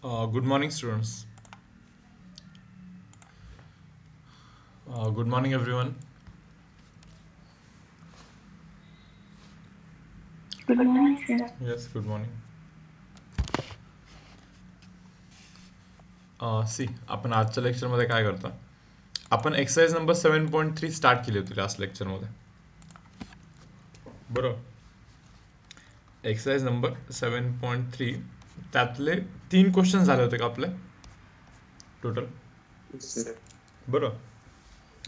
Good morning, students. Good morning, everyone. Good morning, sir. Yes, good morning. See आपण आजच्या लेक्चरमध्ये काय करतो? आपण एक्सरसाइज नंबर 7.3 स्टार्ट केली होती लास्ट लेक्चरमध्ये. बरोबर. एक्सरसाइज नंबर 7.3 त्यातले 3 क्वेश्चन झाले होते का आपले टोटल? बरोबर.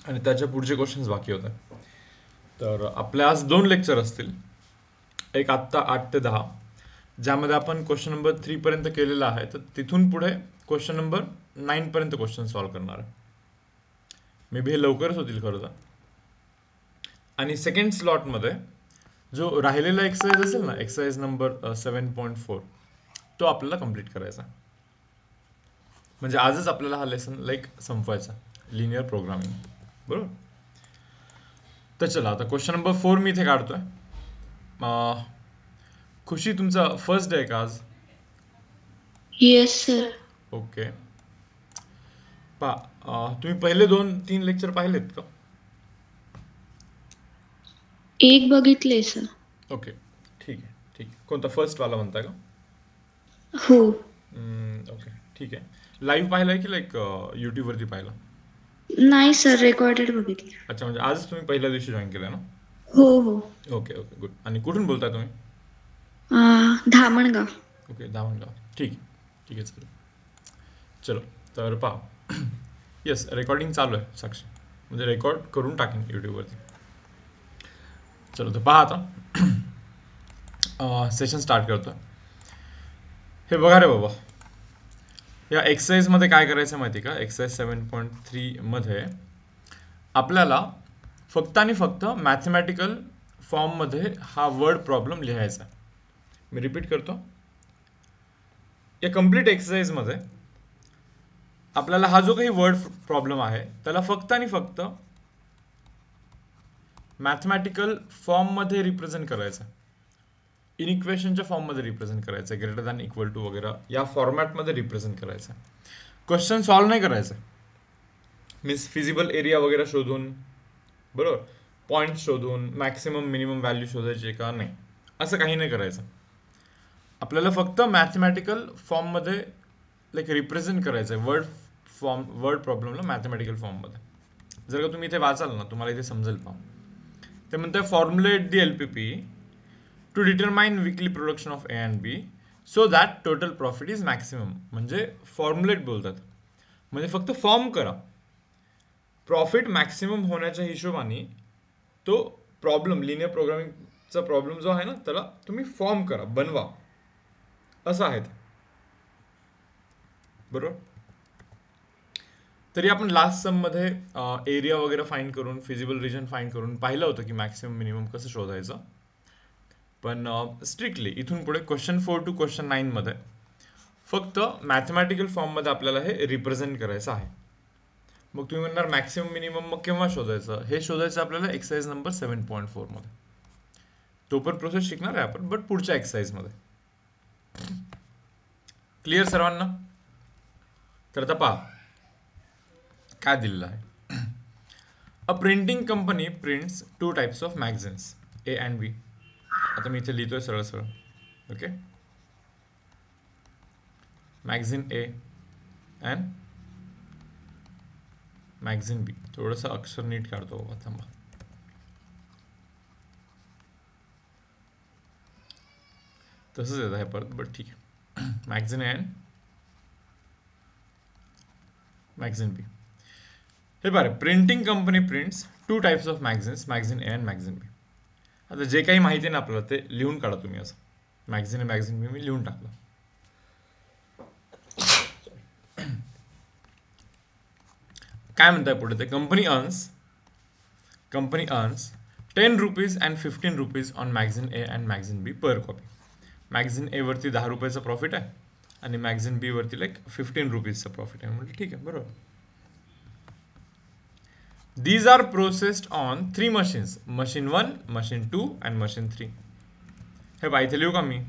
आणि त्याच्या पुढचे क्वेश्चन्स बाकी होते. तर आपल्या आज 2 लेक्चर असतील. एक आत्ता 8 ते 10 ज्यामध्ये आपण क्वेश्चन नंबर 3 पर्यंत केलेला आहे. तर तिथून पुढे क्वेश्चन नंबर 9 पर्यंत क्वेश्चन सॉल्व्ह करणार आहे. मे बी हे लवकरच होतील खरं तर. आणि सेकंड स्लॉटमध्ये जो राहिलेला एक्सरसाइज असेल ना, एक्सरसाइज नंबर 7.4 तो आपल्याला कंप्लीट करायचा. म्हणजे आजच आपल्याला हा लेसन लाईक संपवायचा, लिनियर प्रोग्रामिंग. बरोबर. तर चला आता क्वेश्चन नंबर 4 मी इथे काढतोय. खुशी, तुमचा फर्स्ट डे आहे का आज? Yes, sir. ओके. तुम्ही पहिले 2-3 लेक्चर पाहिलेत का? एक बघितले सर. ओके, ठीक आहे. ठीक आहे. कोणता फर्स्टवाला म्हणताय का? हो. ओके, ठीक आहे. लाईव्ह पाहिलाय की लाईक यूट्यूबवरती पाहिला? नाही सर, रेकॉर्डेड बघितले. अच्छा, म्हणजे आज तुम्ही पहिल्या दिवशी जॉईन केलं ना? हो हो. Okay okay, good. आणि कुठून बोलताय तुम्ही? धामणगाव. ओके, दामणगाव. ठीक आहे, ठीक आहे, चालेल. चलो, तर पहा. येस, रेकॉर्डिंग चालू आहे साक्षी, म्हणजे रेकॉर्ड करून टाकेन यूट्यूबवरती. चलो, तर पहा आता. सेशन स्टार्ट करतो. हे बघा रे बाबा, या एक्सरसाइजमध्ये काय करायचं माहिती का? एक्सरसाइज 7.3मध्ये आपल्याला फक्त आणि फक्त मॅथमॅटिकल फॉर्ममध्ये हा वर्ड प्रॉब्लेम लिहायचा. मी रिपीट करतो. या कम्प्लीट एक्सरसाइजमध्ये आपल्याला हा जो काही वर्ड प्रॉब्लेम आहे त्याला फक्त आणि फक्त मॅथमॅटिकल फॉर्ममध्ये रिप्रेझेंट करायचा. इनइक्वेशनच्या फॉर्ममध्ये रिप्रेझेंट करायचं, ग्रेटर दॅन इक्वल टू वगैरे या फॉर्मॅटमध्ये रिप्रेझेंट करायचं. क्वेश्चन सॉल्व्ह नाही करायचं. मीन्स फिजिबल एरिया वगैरे शोधून, बरोबर, पॉईंट शोधून मॅक्सिमम मिनिमम व्हॅल्यू शोधायची का नाही, असं काही नाही करायचं. आपल्याला फक्त मॅथमॅटिकल फॉर्ममध्ये लाईक रिप्रेझेंट करायचं आहे वर्ड प्रॉब्लेमला मॅथमॅटिकल फॉर्ममध्ये. जर का तुम्ही इथे वाचाल ना, तुम्हाला इथे समजेल. पहा, ते म्हणतात formulate the LPP to determine weekly production of A and B so that total profit is maximum. म्हणजे फॉर्म्युलेट बोलतात, म्हणजे फक्त फॉर्म करा. प्रॉफिट मॅक्सिमम होण्याच्या हिशोबाने तो प्रॉब्लेम, लिनियर प्रोग्रामिंगचा प्रॉब्लेम जो आहे ना, त्याला तुम्ही फॉर्म करा, बनवा, असं आहे ते. बरोबर. तरी आपण लास्ट सममध्ये एरिया वगैरे फाइंड करून, फिजिबल रिजन फाइंड करून पाहिलं होतं की मॅक्सिमम मिनिमम कसं शोधायचं. पण स्ट्रिक्टली इथून पुढे क्वेश्चन 4 टू क्वेश्चन 9 मध्ये फक्त मॅथमॅटिकल फॉर्ममध्ये आपल्याला हे रिप्रेझेंट करायचं आहे. मग तुम्ही म्हणणार मॅक्सिमम मिनिमम मग केव्हा शोधायचं? हे शोधायचं आपल्याला एक्सरसाइज नंबर 7.4 मध्ये. तो पण प्रोसेस शिकणार आहे आपण, बट पुढच्या एक्सरसाइजमध्ये. क्लिअर सर्वांना? तर आता पहा काय दिलेलं आहे. A printing company prints 2 types of magazines A and B. आता मी इथे लिहितोय सरळ सरळ. Okay, magazine A and magazine B. थोडंसं अक्षर नीट काढतो बाबा, थांबा. तसंच येत आहे परत, बट ठीक आहे. Magazine A and magazine B. हे बरं, printing company prints 2 types of magazines, magazine A and magazine B. आता जे काही माहिती आहे ना आपल्याला ते लिहून काढा तुम्ही. असं मॅगझिन A मॅगझिन B मी लिहून टाकलं. काय म्हणताय पुढे ते? Company earns 10 rupees and 15 rupees on magazine A and magazine B per copy. Magazine A वरती 10 रुपयाचा प्रॉफिट आहे आणि मॅगझिन B वरती लाईक 15 रुपीजचा प्रॉफिट आहे. म्हणजे ठीक आहे, बरोबर. These are processed on 3 machines, machine 1, machine 2 and machine 3. हे बा इथे लिहू का मी?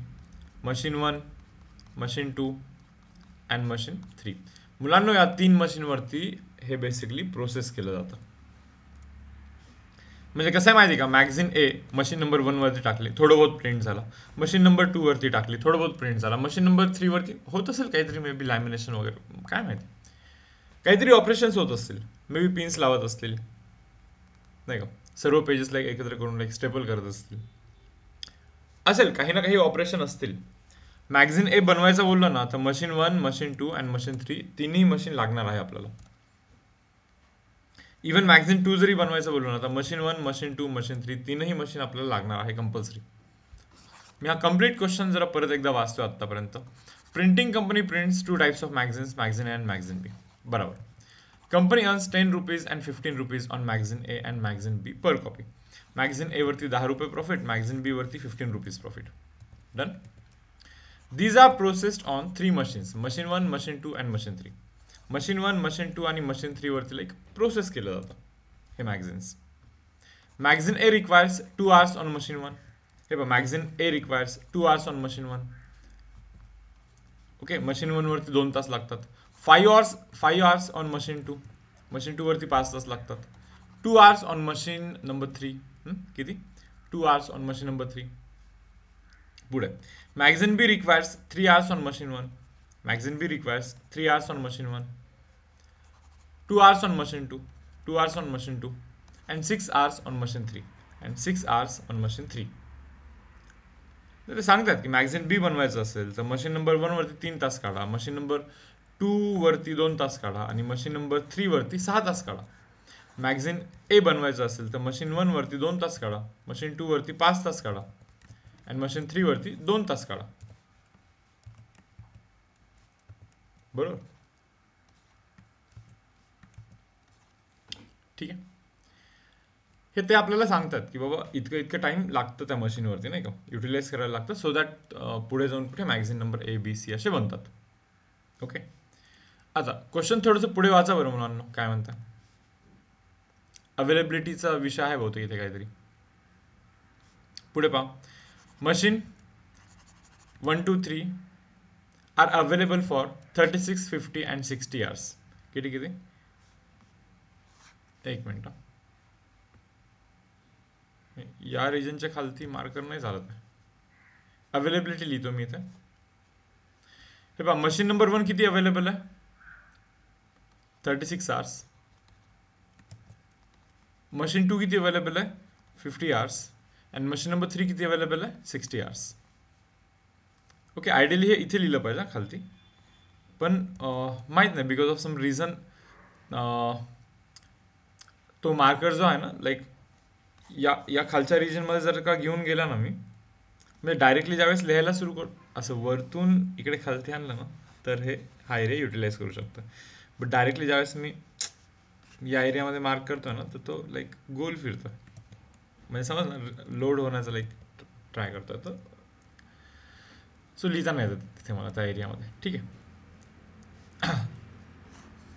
Machine 1, machine 2 and machine 3. मुलांना या 3 मशीनवरती हे बेसिकली प्रोसेस केलं जातं. म्हणजे कसं आहे माहिती का, मॅगझिन ए मशीन नंबर 1 वरती टाकली, थोडं बहुत प्रिंट झाला. मशीन नंबर 2 वरती टाकली, थोडं बहुत प्रिंट झाला. मशीन नंबर 3 वरती होत असेल काहीतरी, मे बी लॅमिनेशन वगैरे, काय माहिती, काहीतरी ऑपरेशन्स होत असतील, मे बी पिन्स लावत असतील, नाही का, सर्व पेजेसला एकत्र करून लाईक स्टेपल करत असतील, असेल काही ना काही ऑपरेशन असतील. मॅगझिन ए बनवायचं बोललं ना, तर मशीन 1, मशीन 2 अँड मशीन 3 तिन्ही मशीन लागणार आहे आपल्याला. इव्हन मॅगझिन 2 जरी बनवायचं बोललो ना, तर मशीन 1, मशीन 2, मशीन 3 तीनही मशीन आपल्याला लागणार आहे कंपल्सरी. मी हा कम्प्लीट क्वेश्चन जरा परत एकदा वाचतो आतापर्यंत. Printing company prints 2 types of magazines, magazine A and magazine B. बरोबर. Company earns 10 rupees and 15 rupees on magazine A and magazine B per copy. Magazine A वरती 10 रुपये प्रॉफिट, मॅगझिन बी वरती 15 rupees profit. Done. These are processed on 3 machines, machine 1, machine 2 and machine 3. Machine 1, machine 2 आणि machine 3 वरती like process केलं जातं हे magazines. Magazine A requires 2 hours on machine 1. हे बघा, magazine A requires 2 hours on machine 1. Okay, machine 1 वरती 2 तास लागतात. 5 hours ऑन मशीन 2. मशीन 2 वरती 5 तास लागतात. 2 hours ऑन मशीन नंबर 3. किती? 2 hours ऑन मशीन नंबर 3. पुढे magazine B requires 3 hours on machine 1. Magazine B requires 3 hours on machine 1, 2 hours on machine 2, 2 hours on machine 2 and 6 hours on machine 3 and 6 hours on machine 3. ते सांगतात की magazine बी बनवायचं असेल तर machine number 1 वरती 3 तास काढा, मशीन नंबर 2 वरती 2 तास काढा आणि मशीन नंबर 3 वरती 6 तास काढा. मॅगझिन ए बनवायचं असेल तर मशीन 1 वरती 2 तास काढा, मशीन 2 वरती 5 तास काढा आणि मशीन 3 वरती 2 तास काढा. बरोबर. ठीक आहे. हे ते आपल्याला सांगतात की बाबा इतकं इतकं टाइम लागतं त्या मशीनवरती, नाही का, युटिलाइज करायला लागतं, सो दॅट पुढे जाऊन कुठे magazine number A B C असे बनतात. ओके. आता क्वेश्चन थोडंसं पुढे वाचा बरं मुलांना, काय म्हणता. अवेलेबिलिटीचा विषय आहे बहुतेक इथे काहीतरी. पुढे पहा. Machine 1, 2, 3 are available for 36, 50 and 60 hours. किती किती? एक मिनिट. या रिजनच्या खालती मार्कर नाही चालत. अवेलेबिलिटी लिहितो मी इथे. हे पहा, मशीन नंबर 1 किती अवेलेबल आहे? 36 hours. मशीन 2 किती अवेलेबल आहे? 50 hours. अँड मशीन नंबर 3 किती अवेलेबल आहे? 60 hours. ओके, आयडियली हे इथे लिहिलं पाहिजे खालती, पण माहीत नाही, बिकॉज ऑफ सम रिझन तो मार्कर जो आहे ना, लाईक या खालच्या रिजनमध्ये जर का घेऊन गेला ना मी, म्हणजे डायरेक्टली ज्यावेळेस लिहायला सुरू कर असं वरतून इकडे खालती आणलं ना, तर हे हा एरिया युटिलाइज करू शकतो. बट डायरेक्टली ज्यावेळेस मी या एरियामध्ये मार्क करतो ना, तर तो लाईक गोल फिरतो, म्हणजे समज ना, लोड होण्याचा लाईक ट्राय करतो, तर सो लिहिता नाही येतं तिथे मला त्या एरियामध्ये. ठीक आहे.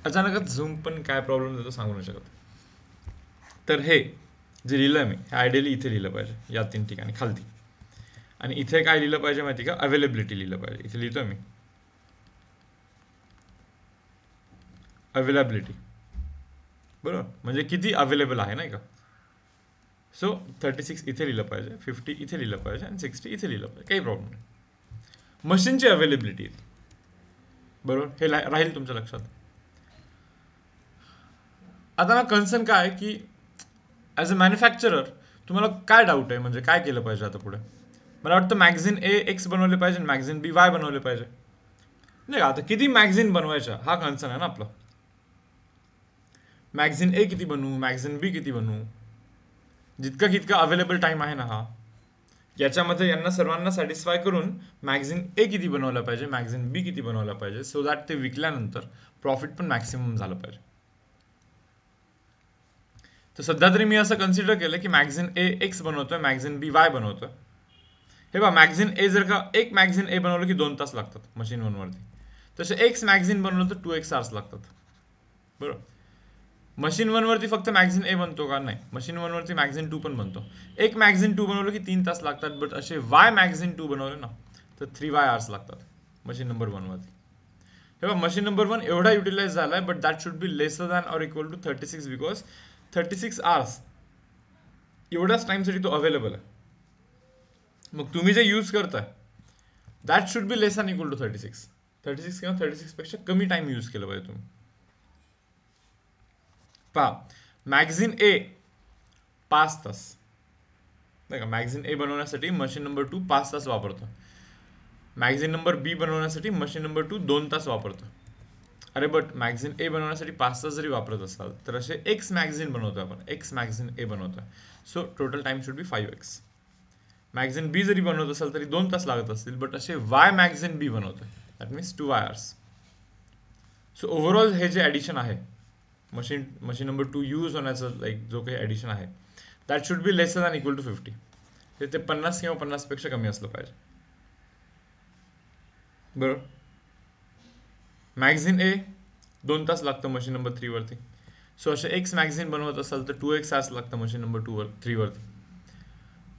अचानकच झूम पण काय प्रॉब्लेम देतो सांगू नाही शकत. तर हे जे लिहिलं आहे मी, हे आयडियली इथे लिहिलं पाहिजे, या 3 ठिकाणी खालती. आणि इथे काय लिहिलं पाहिजे माहिती का? अवेलेबिलिटी लिहिलं पाहिजे. इथे लिहितोय मी अवेलेबिलिटी. बरोबर, म्हणजे किती अवेलेबल आहे, नाही का. सो 36 इथे लिहिलं पाहिजे, 50 इथे लिहिलं पाहिजे आणि 60 इथे लिहिलं पाहिजे, काही प्रॉब्लेम नाही. मशीनची अवेलेबिलिटी, बरोबर, हे राहील तुमच्या लक्षात. आता ना कन्सर्न काय आहे की ॲज अ मॅन्युफॅक्चरर तुम्हाला काय डाऊट आहे, म्हणजे काय केलं पाहिजे आता पुढे. मला वाटतं मॅगझिन ए एक्स बनवले पाहिजे, मॅगझिन बी वाय बनवले पाहिजे, नाही का. आता किती मॅगझिन बनवायच्या हा कन्सर्न आहे ना आपला. मॅगझिन ए किती बनवू, मॅगझिन बी किती बनवू, जितका कितका अवेलेबल टाइम आहे ना हा, याच्यामध्ये यांना सर्वांना सॅटिस्फाय करून मॅगझिन ए किती बनवला पाहिजे, मॅगझिन बी किती बनवला पाहिजे, सो दॅट ते विकल्यानंतर प्रॉफिट पण मॅक्सिमम झालं पाहिजे. तर सध्या तरी मी असं कन्सिडर केलं की मॅगझिन ए एक्स बनवतोय, मॅगझिन बी वाय बनवतोय. हे बघा, मॅगझिन ए जर का एक मॅगझिन ए बनवलं की 2 तास लागतात मशीन 1 वरती, तसे एक्स मॅगझिन बनवलं तर 2x hours लागतात. बरोबर. मशीन 1 वरती फक्त मॅगझिन ए बनतो का? नाही, मशीन 1 वरती मॅगझिन 2 पण बनतो. एक मॅगझिन 2 बनवलं की 3 तास लागतात, बट असे वाय मॅगझिन 2 बनवले ना तर 3y hours लागतात मशीन नंबर 1 वरती. हे बघा मशीन नंबर 1 एवढा युटिलाइज झालाय, but that should be lesser than or equal to 36 because 36 hours एवढ्याच टाइमसाठी तो अवेलेबल आहे. मग तुम्ही जे यूज करताय that should be less than equal to 36 किंवा 36 पेक्षा कमी टाइम यूज केलं पाहिजे तुम्ही. पहा मॅगझिन ए 5 तास, नाही का, मॅगझिन ए बनवण्यासाठी मशीन नंबर 2 5 तास वापरतो. मॅगझिन नंबर बी बनवण्यासाठी मशीन नंबर 2 2 तास वापरतो. अरे बट मॅगझिन ए बनवण्यासाठी 5 तास जरी वापरत असाल तर असे एक्स मॅगझिन बनवतोय आपण, एक्स मॅगझिन ए बनवतोय, so total time should be 5x. Magazine B जरी बनवत असाल तरी 2 तास लागत असतील, बट असे वाय मॅगझिन बी बनवतोय, that means 2 hours. So overall हे जे ॲडिशन आहे मशीन नंबर 2 यूज होण्याचं लाईक जो काही ॲडिशन आहे that should be lesser than equal to 50. ते 50 किंवा 50 पेक्षा कमी असलं पाहिजे. बरोबर. मॅगझिन ए 2 तास लागतं मशीन नंबर 3 वरती, सो असे एक्स मॅगझिन बनवत असाल तर 2x तास लागतं मशीन नंबर 3 वरती.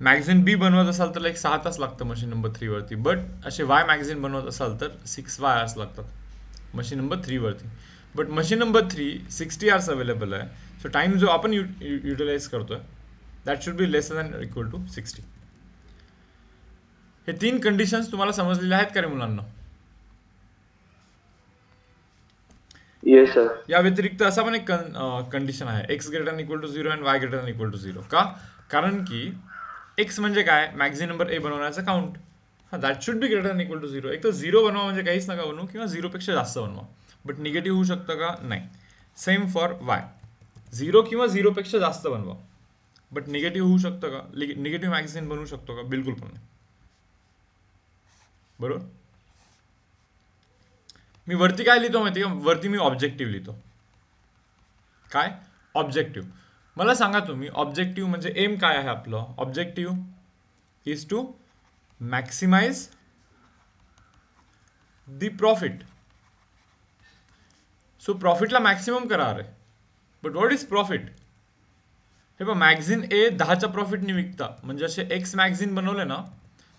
मॅगझिन बी बनवत असाल तर लाईक 6 तास लागतं मशीन नंबर 3 वरती, बट असे वाय मॅगझिन बनवत असाल तर 6 hours लागतात मशीन नंबर 3 वरती. But machine number 3 60 hours available आहे, सो टाइम जो आपण युटिलाइज करतोय that should be less than equal to 60. हे 3 कंडिशन्स तुम्हाला समजलेल्या आहेत का रे मुलांना? Yes sir. या व्यतिरिक्त असा पण एक कंडिशन आहे, X greater than equal to 0 and Y greater than equal to 0. का? कारण की एक्स म्हणजे काय, मॅगझिन नंबर ए बनवण्याचा काउंट, हा that should be greater than equal to 0. एक तर 0 बनवा म्हणजे काहीच नका बनवू, किंवा 0 पेक्षा जास्त बनवा, बट निगेटिव्ह होऊ शकतं का? नाही. सेम फॉर वाय, 0 किंवा 0 पेक्षा जास्त बनवा, बट निगेटिव्ह होऊ शकतं का? निगेटिव्ह मॅगझिन बनवू शकतो का? बिलकुल पण नाही. बरोबर. मी वरती काय लिहितो माहिती का? वरती मी ऑब्जेक्टिव्ह लिहितो. काय? ऑब्जेक्टिव्ह. मला सांगा तुम्ही, ऑब्जेक्टिव्ह म्हणजे एम काय आहे आपलं? Objective is to maximize the profit. So प्रॉफिटला मॅक्सिमम करा रे. But what is profit? हे बघ, मॅगझिन ए 10च्या प्रॉफिटने विकता, म्हणजे असे एक्स मॅगझिन बनवले ना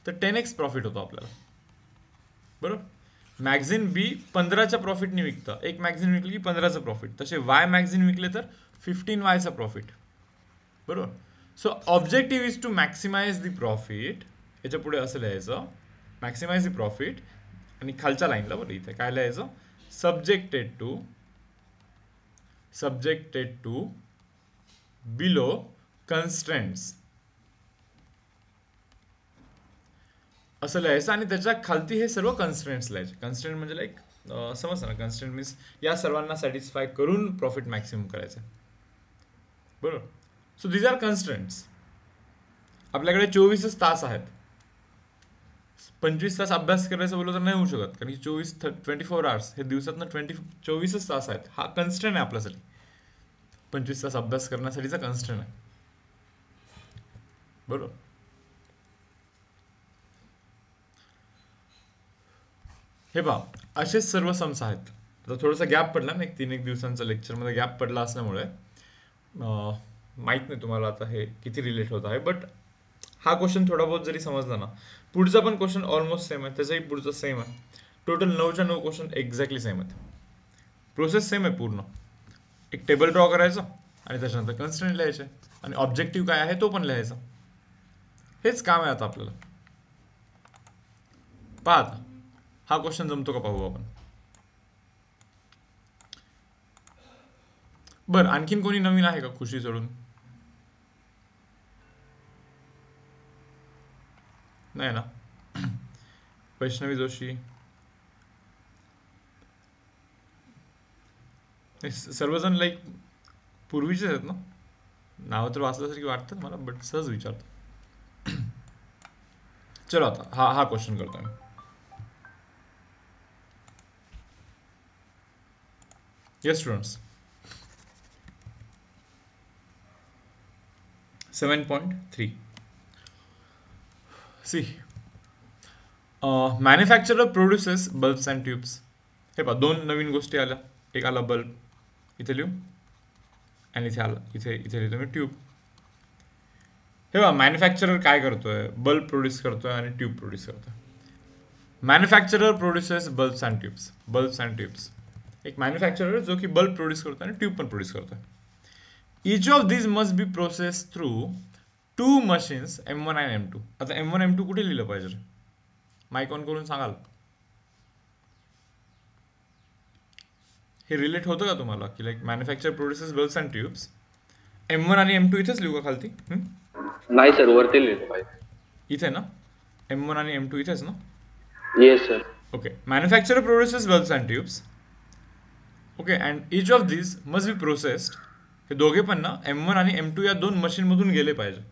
तर 10x प्रॉफिट होतो आपल्याला. बरोबर. मॅगझिन बी 15च्या प्रॉफिटने विकता, एक मॅगझिन विकली की 15चं प्रॉफिट, तसे वाय मॅगझिन विकले तर 15y प्रॉफिट. बरोबर. So objective is to maximize the profit, याच्या पुढे असं लिहायचं मॅक्सिमाइज द प्रॉफिट, आणि खालच्या लाईनला बरं इथे काय लिहायचं, subjected to below constraints असं लिहायचं, आणि त्याच्या खालती हे सर्व कन्स्ट्रेंट्स लिहायचे. कन्स्ट्रेंट म्हणजे लाईक समजतं ना, कन्स्ट्रेंट मीन्स या सर्वांना सॅटिस्फाय करून प्रॉफिट मॅक्सिमम करायचं. बरोबर. So these are constraints. आपल्याकडे 24च तास आहेत, 25 तास अभ्यास करायचं बोललं तर नाही होऊ शकत, कारण की 24 hours हे दिवसातनं 24च तास आहेत. हा कन्स्ट्रेंट आहे आपल्यासाठी, 25 तास अभ्यास करण्यासाठीचा कन्स्ट्रेंट आहे. बरोबर. हे पहा, असेच सर्व सम्स आहेत. आता थोडासा गॅप पडला ना, 3-1 दिवसांचा लेक्चरमध्ये गॅप पडला असल्यामुळे माहीत नाही तुम्हाला आता हे किती रिलेट होत आहे, बट हा क्वेश्चन थोडा बहुत जरी समजला ना, पुढचा पण क्वेश्चन ऑलमोस्ट सेम आहे, त्याचाही पुढचा सेम आहे. टोटल 9च्या 9 क्वेश्चन एक्झॅक्टली सेम आहेत. प्रोसेस सेम आहे पूर्ण. एक टेबल ड्रॉ करायचं आणि त्याच्यानंतर कन्स्ट्रेंट लिहायचे, आणि ऑब्जेक्टिव्ह काय आहे तो पण लिहायचा. हेच काम आहे आता आपल्याला. पहा आता हा क्वेश्चन जमतो का पाहू आपण. बरं, आणखीन कोणी नवीन आहे का खुशी सोडून? नाही ना. वैष्णवी जोशी, सर्वजण लाईक पूर्वीचेच आहेत ना? नाव तर वाचल्यासारखी वाटतात मला, बट सहज विचारतो. चलो आता हा क्वेश्चन करतो मी. Yes students, 7.3 C manufacturer produces bulbs and tubes. हे पहा, 2 नवीन गोष्टी आल्या. एक आला बल्ब, इथे लिहू, आणि इथे आला, इथे लिहितो मी ट्यूब. हे बघा, मॅन्युफॅक्चरर काय करतोय, बल्ब प्रोड्यूस करतोय आणि ट्यूब प्रोड्यूस करतोय. Manufacturer produces bulbs and tubes. Bulbs and tubes. एक मॅन्युफॅक्चरर जो की बल्ब प्रोड्यूस करतो आणि ट्यूब पण प्रोड्यूस करतो. Each of this must be process through two machines M1 आणि M2. आता M1 M2 कुठे लिहिलं पाहिजे? माईक ऑन करून सांगाल. हे रिलेट होतं का तुम्हाला की like manufacture produces bulbs and tubes, M1 आणि M2 इथेच लिहू का खालती? नाही सर, वरती लिहिलं पाहिजे. इथे ना, M1 आणि M2 इथेच ना? Yes sir. Okay. Manufacture produces bulbs and tubes. Okay. And each of this must be processed. हे दोघे पण ना M1 आणि M2 या दोन मशीनमधून गेले पाहिजे.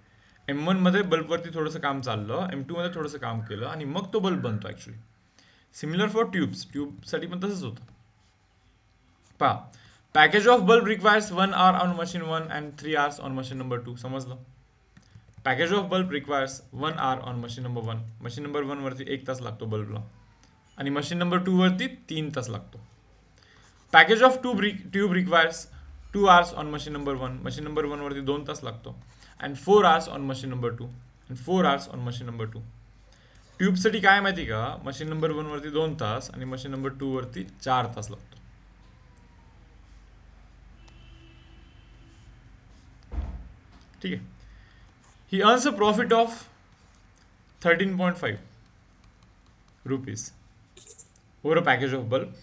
M1 मध्ये बल्बवरती थोडंसं काम चाललं, M2 मध्ये थोडंसं काम केलं आणि मग तो बल्ब बनतो ॲक्च्युली. Similar for tubes. ट्यूबसाठी पण तसंच होतं. पहा, package of bulb requires 1 hour on machine 1 and 3 hours on machine number 2. समजलं? Package of bulb requires 1 hour on machine number 1. Machine number 1 वरती 1 तास लागतो बल्बला आणि मशीन नंबर 2 वरती 3 तास लागतो. Package of tube requires 2 hours on machine number 1. Machine number 1 वरती 2 तास लागतो and 4 hours on machine number 2 and 4 hours on machine number 2. ट्यूबसाठी काय माहिती का? मशीन नंबर 1 वरती 2 तास आणि मशीन नंबर 2 वरती 4 तास लागतो. ठीक आहे. ही earns a profit of 13.5 rupees over a package of bulb,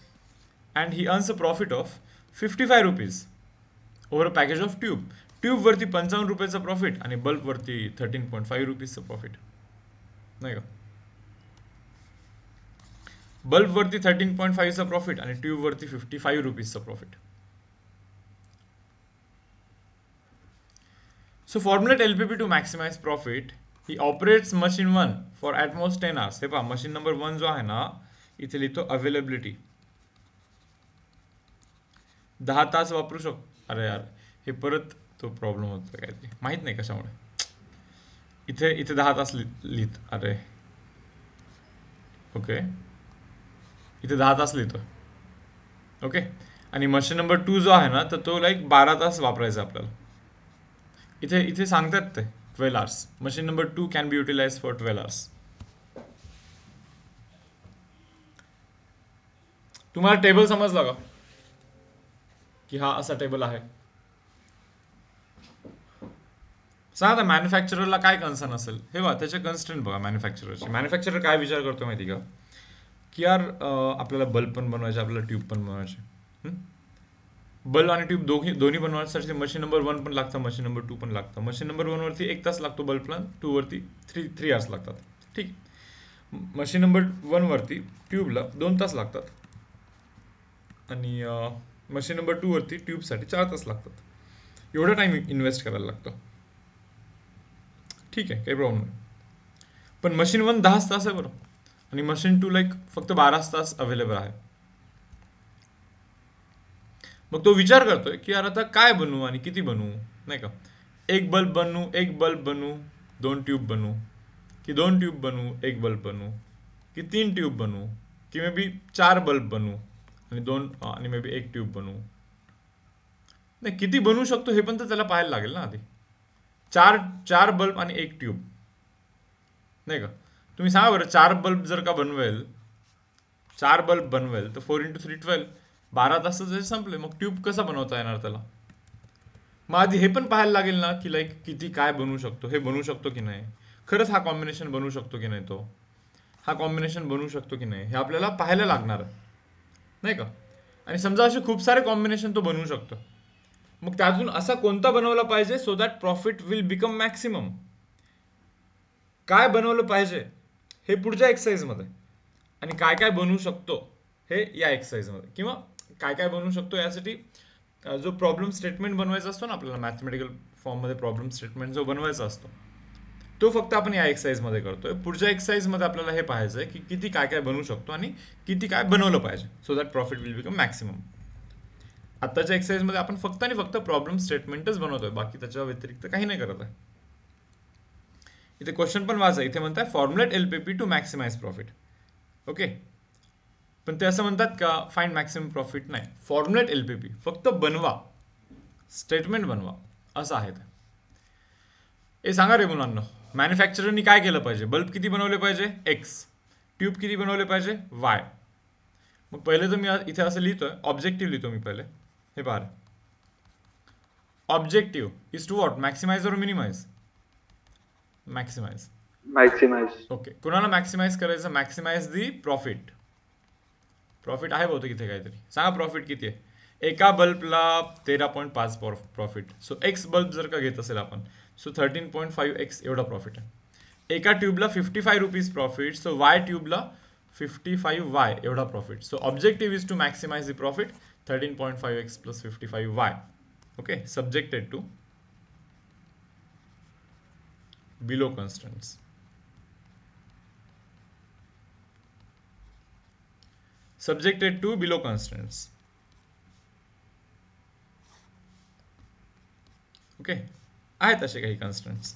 and he earns a profit of 55 rupees over a package of tube. Tube वरती 55 रुपयाचा प्रॉफिट आणि बल्ब वरती 13.5 रुपीजचं प्रॉफिट, नाही का? बल्ब वरती 13.5चा प्रॉफिट आणि ट्यूब वरती 55 रुपीजचा profit. So formulate LPP to maximize profit. He operates machine 1 for at most 10 hours. हे पहा, मशीन नंबर 1 जो आहे ना, इथे लिहितो अवेलेबिलिटी 10 तास वापरू शकतो. अरे यार, हे परत तो प्रॉब्लेम होतो काहीतरी, माहित नाही कशामुळे. इथे 10 तास लिहित. अरे ओके, इथे 10 तास लिहितो. ओके. आणि मशीन नंबर 2 जो आहे ना, तर तो लाईक 12 तास वापरायचा आपल्याला. इथे सांगतात ते 12 hours. Machine number 2 can be utilise for 12 hours. तुम्हाला टेबल समजला का? की हा असा टेबल आहे. सांगा, मॅन्युफॅक्चररला काय कन्सर्न असेल? हे बघा, त्याचे कन्स्टंट बघा मॅन्युफॅक्चररचे. मॅन्युफॅक्चरर काय विचार करतो माहिती का? की यार आपल्याला बल्ब पण बनवायचे, आपल्याला ट्यूब पण बनवायचे. बल्ब आणि ट्यूब दोन्ही बनवण्यासाठी मशीन नंबर 1 पण लागतं, मशीन नंबर 2 पण लागतं. मशीन नंबर 1 वरती 1 तास लागतो बल्बला, 2 वरती 3 hours लागतात. ठीक. मशीन नंबर 1 वरती ट्यूबला 2 तास लागतात आणि मशीन नंबर 2 वरती ट्यूबसाठी 4 तास लागतात. एवढा टाइम इन्व्हेस्ट करायला लागतो. ठीक आहे, काही प्रॉब्लेम नाही. पण मशीन 1 10 तास आहे बरं, आणि मशीन 2 लाईक फक्त 12 तास अवेलेबल आहे. मग तो विचार करतोय की यार आता काय बनवू आणि किती बनवू, नाही का? एक बल्ब बनवू, 2 ट्यूब बनवू, की 2 ट्यूब बनवू, 1 बल्ब बनवू, की 3 ट्यूब बनवू, की मे बी 4 बल्ब बनवू आणि मे बी 1 ट्यूब बनवू. नाही, किती बनवू शकतो हे पण तर त्याला पाहायला लागेल ना आधी. 4 बल्ब आणि 1 ट्यूब, नाही का? तुम्ही सांगा बरं, 4 बल्ब जर का बनवेल, 4 बल्ब बनवेल तर 4 × 3 12, 12 तास संपले. मग ट्यूब कसा बनवता येणार त्याला? मग आधी हे पण पाहायला लागेल ना की लाईक किती काय बनवू शकतो, हे बनवू शकतो की नाही, खरंच हा कॉम्बिनेशन बनवू शकतो की नाही, हा कॉम्बिनेशन बनवू शकतो की नाही, हे आपल्याला पाहायला लागणार आहे, नाही का? आणि समजा असे खूप सारे कॉम्बिनेशन तो बनवू शकतो, मग त्यातून असा कोणता बनवला पाहिजे so that profit will become maximum. काय बनवलं पाहिजे हे पुढच्या एक्सरसाइजमध्ये, आणि काय काय बनवू शकतो हे या एक्सरसाइजमध्ये, किंवा काय काय बनवू शकतो यासाठी जो प्रॉब्लेम स्टेटमेंट बनवायचा असतो ना आपल्याला, मॅथमेटिकल फॉर्ममध्ये प्रॉब्लेम स्टेटमेंट जो बनवायचा असतो, तो फक्त आपण या एक्सरसाइजमध्ये करतोय. पुढच्या एक्सरसाइजमध्ये आपल्याला हे पाहायचं आहे की किती काय काय बनवू शकतो आणि किती काय बनवलं पाहिजे so that profit will become maximum. आत्ताच्या एक्सरसाइजमध्ये आपण फक्त आणि फक्त प्रॉब्लेम स्टेटमेंटच बनवतोय, बाकी त्याच्या व्यतिरिक्त काही नाही करत आहे. इथे क्वेश्चन पण वाचा. इथे म्हणतात formulate LPP to maximize profit. Okay, पण ते असं म्हणतात का फाइंड मॅक्सिमम प्रॉफिट? नाही, फॉर्म्युलेट एलपीपी, फक्त बनवा, स्टेटमेंट बनवा, असं आहे ते. हे सांगा रे मुलांना, मॅन्युफॅक्चररनी काय केलं पाहिजे? बल्ब किती बनवले पाहिजे? X. ट्यूब किती बनवले पाहिजे वाय. मग पहिले तर मी इथे असं लिहितोय, ऑब्जेक्टिव्ह लिहितो मी पहिले. हे पहा, objective is to what, maximise और मिनिमाइज. मॅक्सिमाइज. मॅक्सिमाइज. ओके, कुणाला मॅक्सिमाइज करायचं, मॅक्सिमाइज दी प्रॉफिट. प्रॉफिट आहे बहुतेक इथे काहीतरी, सांगा प्रॉफिट किती आहे. एका बल्बला 13.5 प्रॉफिट. सो एक्स बल्ब जर का घेत असेल आपण, सो 13.5 एक्स एवढा प्रॉफिट आहे. एका ट्यूबला 55 रुपीज प्रॉफिट, सो वाय ट्यूबला 55 वाय एवढा profit. So objective is to maximize the profit 13.5 X plus 55 Y. Okay, subjected to below constraints. Subjected to below constraints. Okay, आहेत असे काही कन्स्टंट्स.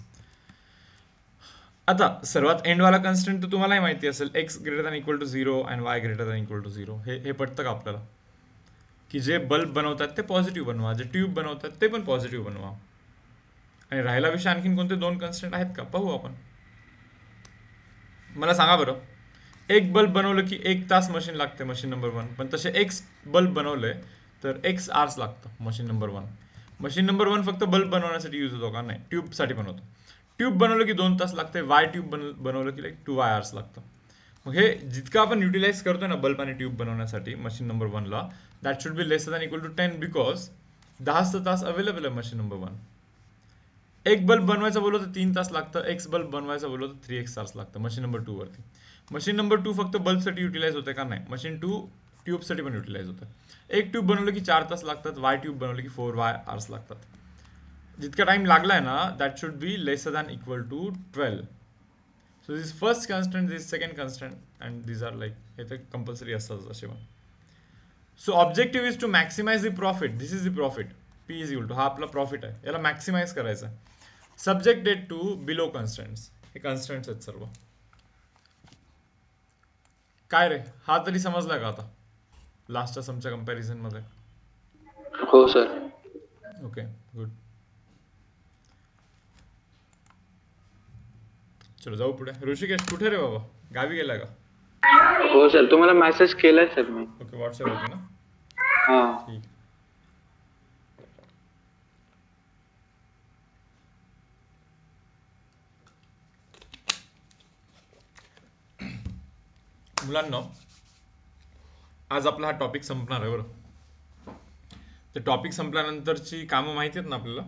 आता सर्वात एंडवाला कन्स्टंट तर तुम्हालाही माहिती असेल, X greater than equal to 0 and Y greater than equal to 0. हे पटतं का आपल्याला, की जे बल्ब बनवतात ते पॉझिटिव्ह बनवा, जे ट्यूब बनवतात ते पण पॉझिटिव्ह बनवा. आणि राहिला विषय आणखीन कोणते दोन कन्स्टंट आहेत का, पाहू आपण. मला सांगा बरं, एक बल्ब बनवलं की 1 तास मशीन लागते, मशीन नंबर 1. पण तसे एक्स बल्ब बनवले तर एक्स आर्स लागतं मशीन नंबर 1. मशीन नंबर 1 फक्त बल्ब बनवण्यासाठी यूज होतो का, नाही, ट्यूबसाठी पण होतो. ट्यूब बनवलं की 2 तास लागते, वाय ट्यूब बनवलं की 2 वाय आर्स लागतं. मग हे जितकं आपण युटिलाइज करतो ना बल्ब आणि ट्यूब बनवण्यासाठी मशीन नंबर 1ला, that should be less than equal to 10, because 10 तास अवेलेबल आहे मशीन नंबर 1. एक बल्ब बनवायचं बोललो तर 3 तास लागतं, एक्स बल्ब बनवायचं बोललो तर 3x तास लागतं मशीन नंबर 2 वरती. मशीन नंबर 2 फक्त बल्बसाठी युटिलाइज होते का, नाही, मशीन 2 ट्यूबसाठी पण युटिलाइज होतं. एक ट्यूब बनवलं की 4 तास लागतात, वाय ट्यूब बनवलं की 4 वाय आर्स लागतात. जितका टाइम लागलाय ना, that should be lesser than equal to 12. So this first constant, this second constant, and this are like, हे तर कंपल्सरी असतात असे पण. So objective is to maximize the profit. This is the profit, P is equal to, हा आपला profit आहे, याला maximize करायचं आहे. Subjected to below constants. हे कन्स्टंट्स आहेत सर्व. काय रे, हा तरी समजला का आता लास्टच्या समच्या कंपॅरिझन मध्ये. हो सर. Okay, good. चलो जाऊ पुढे. ऋषिकेश कुठे रे बाबा, गावी गेला का? हो सर, तुम्हाला मेसेज केलाय सर मी. ओके, व्हॉट्सअप होती ना, हा. ठीक. मुलांना आज आपला हा टॉपिक संपणार आहे बरं. ते टॉपिक संपल्यानंतरची कामं माहिती आहेत ना आपल्याला,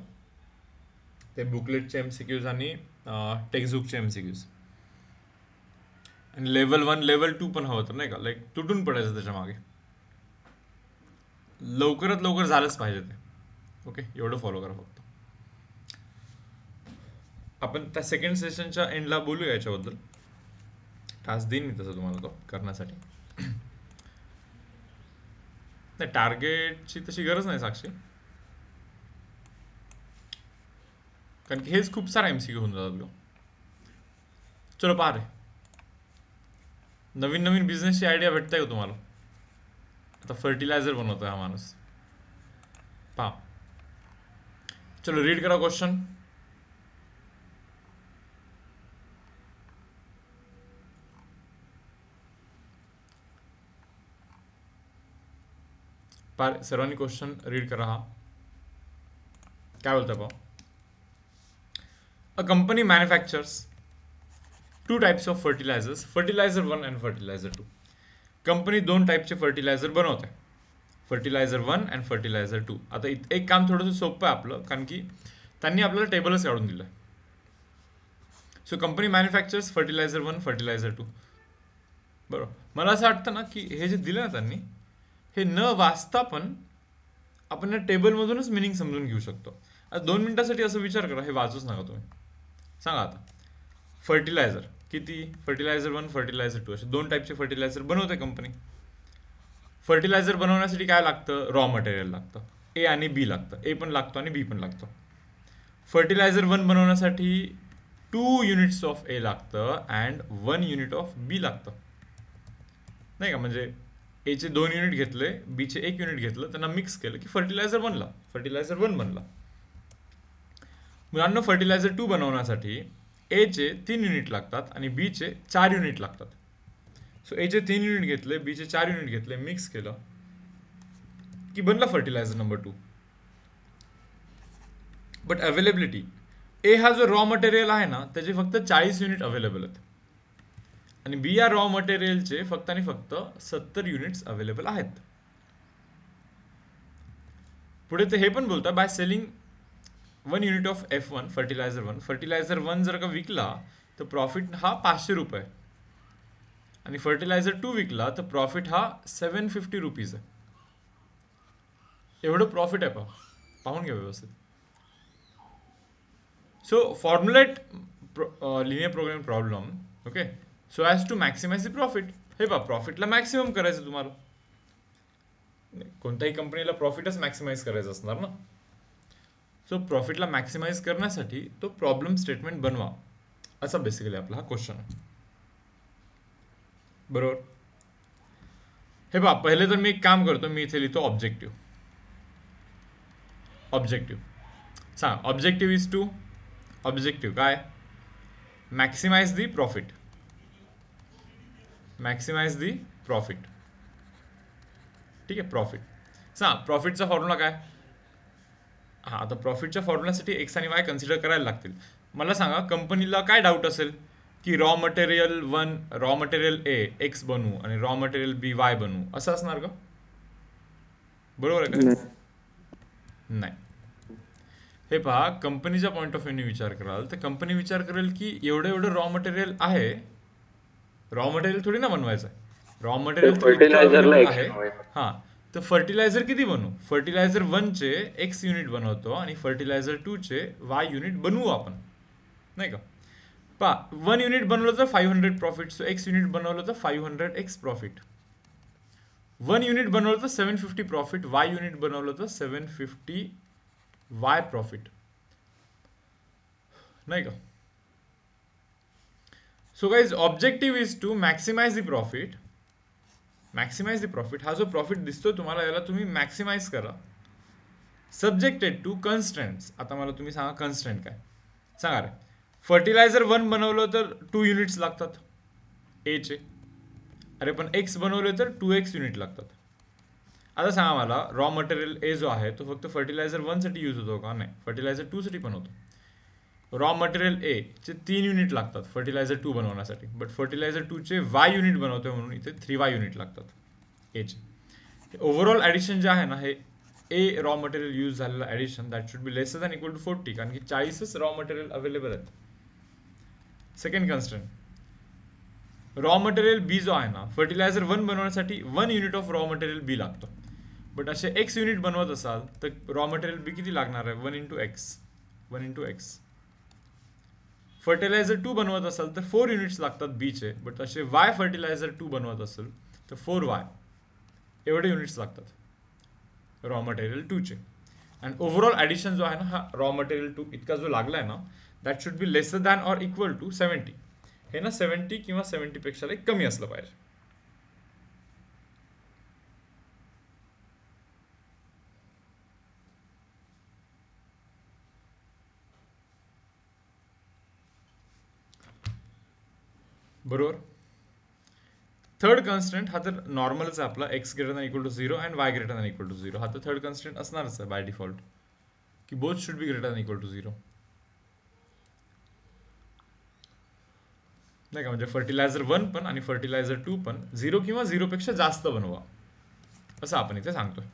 ते बुकलेटचे एमसीक्यूज आणि टेक्स्टबुकचे एमसीक्यूज. आणि लेवल 1 लेवल 2 पण हवं तर, नाही का, लाईक तुटून पडायचं त्याच्या मागे. लवकरात लवकर झालंच पाहिजे ते. ओके, एवढं फॉलो करा फक्त. आपण त्या सेकंड सेशनच्या एंडला बोलूया याच्याबद्दल. टास्क देईन मी तसं तुम्हाला तो करण्यासाठी. नाही, टार्गेटची तशी गरज नाही साक्षी, कारण की हेच खूप सारा एमसीक्यू होऊन जातात. चलो पहा रे, नवीन नवीन बिझनेसची आयडिया भेटते का तुम्हाला. आता फर्टिलायझर बनवतोय हा माणूस, पहा. चलो रीड करा क्वेश्चन. सर्वांनी क्वेश्चन रीड करा. हा काय बोलता पाहू. A company manufactures 2 types of fertilisers, fertiliser 1 and fertiliser 2. Company 2 टाईपचे फर्टिलायझर बनवते, फर्टिलायझर 1 अँड फर्टिलायझर 2. आता एक काम थोडंसं सोपं आहे आपलं, कारण की त्यांनी आपल्याला टेबलच काढून दिलं. So company manufactures fertiliser 1, fertiliser 2. बरोबर. मला असं वाटतं ना की हे जे दिलं ना त्यांनी, हे न वाचता पण आपण या टेबलमधूनच मिनिंग समजून घेऊ शकतो. आता 2 मिनिटासाठी असं विचार करा, हे वाचूच नका तुम्ही. सांगा आता, फर्टिलायझर किती, फर्टिलायझर 1, फर्टिलायझर 2 असे 2 टाईपचे फर्टिलायझर बनवते कंपनी. फर्टिलायझर बनवण्यासाठी काय लागतं, रॉ मटेरियल लागतं, ए आणि बी लागतं, ए पण लागतो आणि बी पण लागतो. फर्टिलायझर 1 बनवण्यासाठी 2 युनिट्स ऑफ ए लागतं अँड 1 युनिट ऑफ बी लागतं, नाही का. म्हणजे एचे 2 युनिट घेतले, बीचे 1 युनिट घेतलं, त्यांना मिक्स केलं की फर्टिलायझर बनला, फर्टिलायझर 1 बनला. मुलांना फर्टिलायझर 2 बनवण्यासाठी एचे 3 युनिट लागतात आणि बीचे 4 युनिट लागतात. सो एचे 3 युनिट घेतले, बीचे 4 युनिट घेतले, मिक्स केलं की बनला फर्टिलायझर नंबर 2. बट अवेलेबिलिटी, ए हा जो रॉ मटेरियल आहे ना त्याचे फक्त 40 युनिट अवेलेबल आहेत आणि बी या रॉ मटेरियलचे फक्त आणि फक्त 70 युनिट्स अवेलेबल आहेत. पुढे ते हे पण बोलतात by selling 1 unit of F1 fertiliser 1 जर का विकला तर प्रॉफिट हा 500 रुपये आणि फर्टिलायझर 2 विकला तर प्रॉफिट हा 750 रुपीज आहे. एवढं प्रॉफिट आहे पाहून घ्या व्यवस्थित. So formulate linear programming problem, okay, so as to maximize the profit. हे पहा, प्रॉफिटला मॅक्सिमम करायचं तुम्हाला. कोणत्याही कंपनीला प्रॉफिटच मॅक्सिमाइज करायचं असणार ना. सो प्रॉफिटला मॅक्सिमाइज करण्यासाठी तो प्रॉब्लेम स्टेटमेंट बनवा, असा बेसिकली आपला हा क्वेश्चन आहे. बरोबर. हे पहा, पहिले तर मी एक काम करतो, मी इथे लिहितो ऑब्जेक्टिव्ह. सांग ऑब्जेक्टिव्ह इज टू, ऑब्जेक्टिव्ह काय, मॅक्सिमाइज दी प्रॉफिट. ठीक आहे, प्रॉफिट. सांग प्रॉफिटचा फॉर्म्युला काय. हां, आता प्रॉफिटच्या फॉर्म्युल्यासाठी एक्स आणि वाय कन्सिडर करायला लागतील. मला सांगा कंपनीला काय डाऊट असेल की रॉ मटेरियल ए एक्स बनवू आणि रॉ मटेरियल बी वाय बनवू, असं असणार का. बरोबर आहे का. नाही. हे पहा, कंपनीच्या पॉईंट ऑफ व्ह्यूने विचार कराल तर कंपनी विचार करेल की एवढं रॉ मटेरियल आहे, रॉ मटेरियल थोडी ना बनवायचं आहे, रॉ मटेरियल फर्टिलायझरला आहे. हां, तर फर्टिलायझर किती बनवू. फर्टिलायझर 1चे एक्स युनिट बनवतो आणि फर्टिलायझर 2चे वाय युनिट बनवू आपण, नाही का. पहा, 1 युनिट बनवलं तर 500 प्रॉफिट, सो एक्स युनिट बनवलं तर 500 एक्स प्रॉफिट. 1 युनिट बनवलं तर 750 प्रॉफिट, वाय युनिट बनवलं तर 750 वाय प्रॉफिट, नाही का. So guys objective is to maximize the profit. हा जो प्रॉफिट दिसतोय तुम्हाला याला तुम्ही मॅक्सिमाइज करा, सब्जेक्टेड टू कन्स्ट्रेंट्स. आता मला तुम्ही सांगा कन्स्ट्रेंट काय. सांगा रे, फर्टिलायझर 1 बनवलं तर 2 युनिट्स लागतात एचे. अरे पण एक्स बनवले तर 2x युनिट लागतात. आता सांगा मला, रॉ मटेरियल ए जो आहे तो फक्त फर्टिलायझर 1 साठी यूज होतो का. नाही, फर्टिलायझर 2 साठी पण होतो. रॉ मटेरियल ए चे 3 युनिट लागतात फर्टिलायझर 2 बनवण्यासाठी, बट फर्टिलायझर 2 चे वाय युनिट बनवतोय म्हणून इथे 3y युनिट लागतात एचे. ओव्हरऑल ॲडिशन जे आहे ना, हे ए रॉ मटेरियल यूज झालेलं addition that should be lesser than equal to 40, कारण की 40च रॉ मटेरियल अवेलेबल आहेत. Second constraint, raw material B जो आहे ना, फर्टिलायझर 1 बनवण्यासाठी 1 unit of raw material B लागतो, बट असे एक्स युनिट बनवत असाल तर रॉ मटेरियल बी किती लागणार आहे, 1 इंटू एक्स. फर्टिलायझर 2 बनवत असाल तर 4 युनिट्स लागतात बीचे, बट असे वाय फर्टिलायझर 2 बनवत असेल तर 4y एवढे युनिट्स लागतात रॉ मटेरियल 2चे. आणि ओव्हरऑल ॲडिशन जो आहे ना, हा रॉ मटेरियल 2 इतका जो लागलाय ना, that should be lesser than or equal to 70. हे ना 70 किंवा 70 पेक्षा कमी असलं पाहिजे. बरोबर. थर्ड कन्स्टंट हा तर नॉर्मलच आहे आपला, X greater than equal to 0 and Y greater than equal to 0. हा तर थर्ड कन्स्टंट असणारच आहे बाय डिफॉल्ट, की both should be greater than equal to 0, नाही का. म्हणजे फर्टिलायझर 1 पण आणि फर्टिलायझर 2 पण 0 किंवा 0 पेक्षा जास्त बनवा, असं आपण इथे सांगतोय.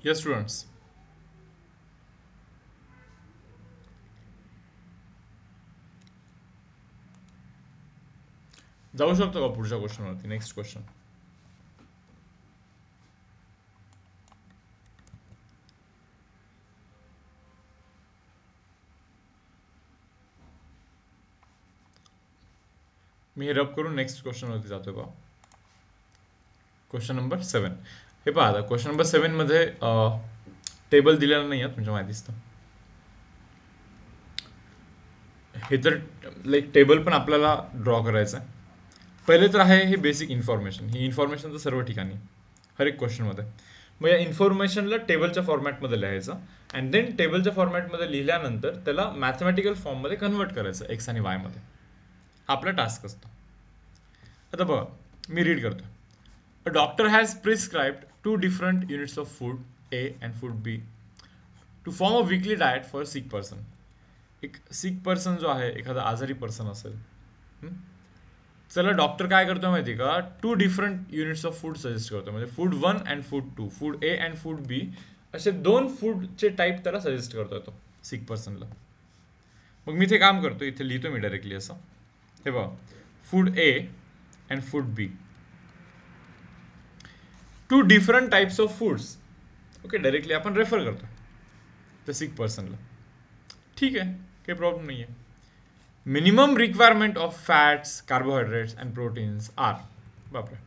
Yes students. जाऊ शकतो का पुढच्या क्वेश्चनवरती. Next question. मी हे रब करून नेक्स्ट क्वेश्चनवरती जातोय बा. Question number 7. हे पहा, आता क्वेश्चन नंबर 7 मध्ये टेबल दिलेला नाही आहे तुमच्या माहितीच. हे तर लाईक टेबल पण आपल्याला ड्रॉ करायचं आहे. पहिले तर आहे हे बेसिक इन्फॉर्मेशन. ही इन्फॉर्मेशन तर सर्व ठिकाणी हर एक क्वेश्चनमध्ये. मग या इन्फॉर्मेशनला टेबलच्या फॉर्मॅटमध्ये लिहायचं अँड देन टेबलच्या फॉर्मॅटमध्ये लिहिल्यानंतर त्याला मॅथमॅटिकल फॉर्ममध्ये कन्वर्ट करायचं एक्स आणि वायमध्ये. हा आपला टास्क असतो. आता बघा मी रीड करतो. A doctor has prescribed 2 different units of food A and food B to form a weekly diet for sick person. एक सिक पर्सन जो आहे, एखादा आजारी पर्सन असेल, चला डॉक्टर काय करतो माहिती का, 2 different units of food suggest करतो. म्हणजे food 1 and food 2, food A and food B, असे 2 फूडचे टाईप त्याला सजेस्ट करतो तो सिक पर्सनला. मग मी इथे काम करतो, इथे लिहितो मी डायरेक्टली असं. हे बघा, food A and food B, 2 different types of foods. Okay, directly आपण रेफर करतो त्या सिक पर्सनला. ठीक आहे, काही प्रॉब्लेम नाही आहे. Minimum requirement of fats, carbohydrates and proteins are. बापरे,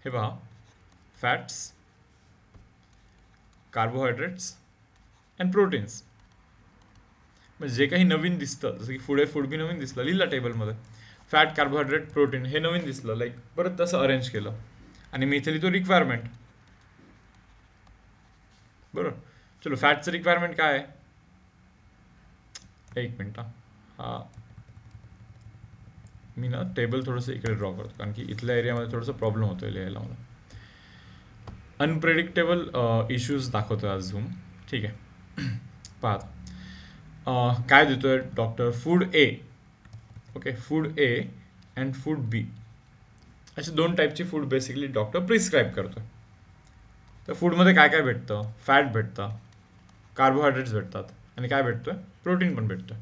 हे पहा, फॅट्स, कार्बोहायड्रेट्स अँड प्रोटीन्स. म्हणजे जे काही नवीन दिसतं, जसं की फूड ए फूड बी नवीन दिसलं, लिहिलं टेबलमध्ये. फॅट, कार्बोहायड्रेट, प्रोटीन हे नवीन दिसलं, लाईक परत तसं अरेंज केलं. आणि मी इथे लिहितो रिक्वायरमेंट. बरोबर, चलो फॅटचं रिक्वायरमेंट काय आहे, एक मिनिट. हा मी ना टेबल थोडंसं इकडे ड्रॉ करतो, कारण की इथल्या एरियामध्ये थोडंसं प्रॉब्लेम होतोय लिहायला मला. अनप्रेडिक्टेबल इश्यूज दाखवतोय आज झूम. ठीक आहे, पाहता काय देतोय doctor. Food A, okay, food A and food B, असे 2 टाईपची फूड बेसिकली डॉक्टर प्रिस्क्राईब करतोय. तर फूडमध्ये काय काय भेटतं, फॅट भेटतं, कार्बोहायड्रेट्स भेटतात, आणि काय भेटतोय, प्रोटीन पण भेटतोय.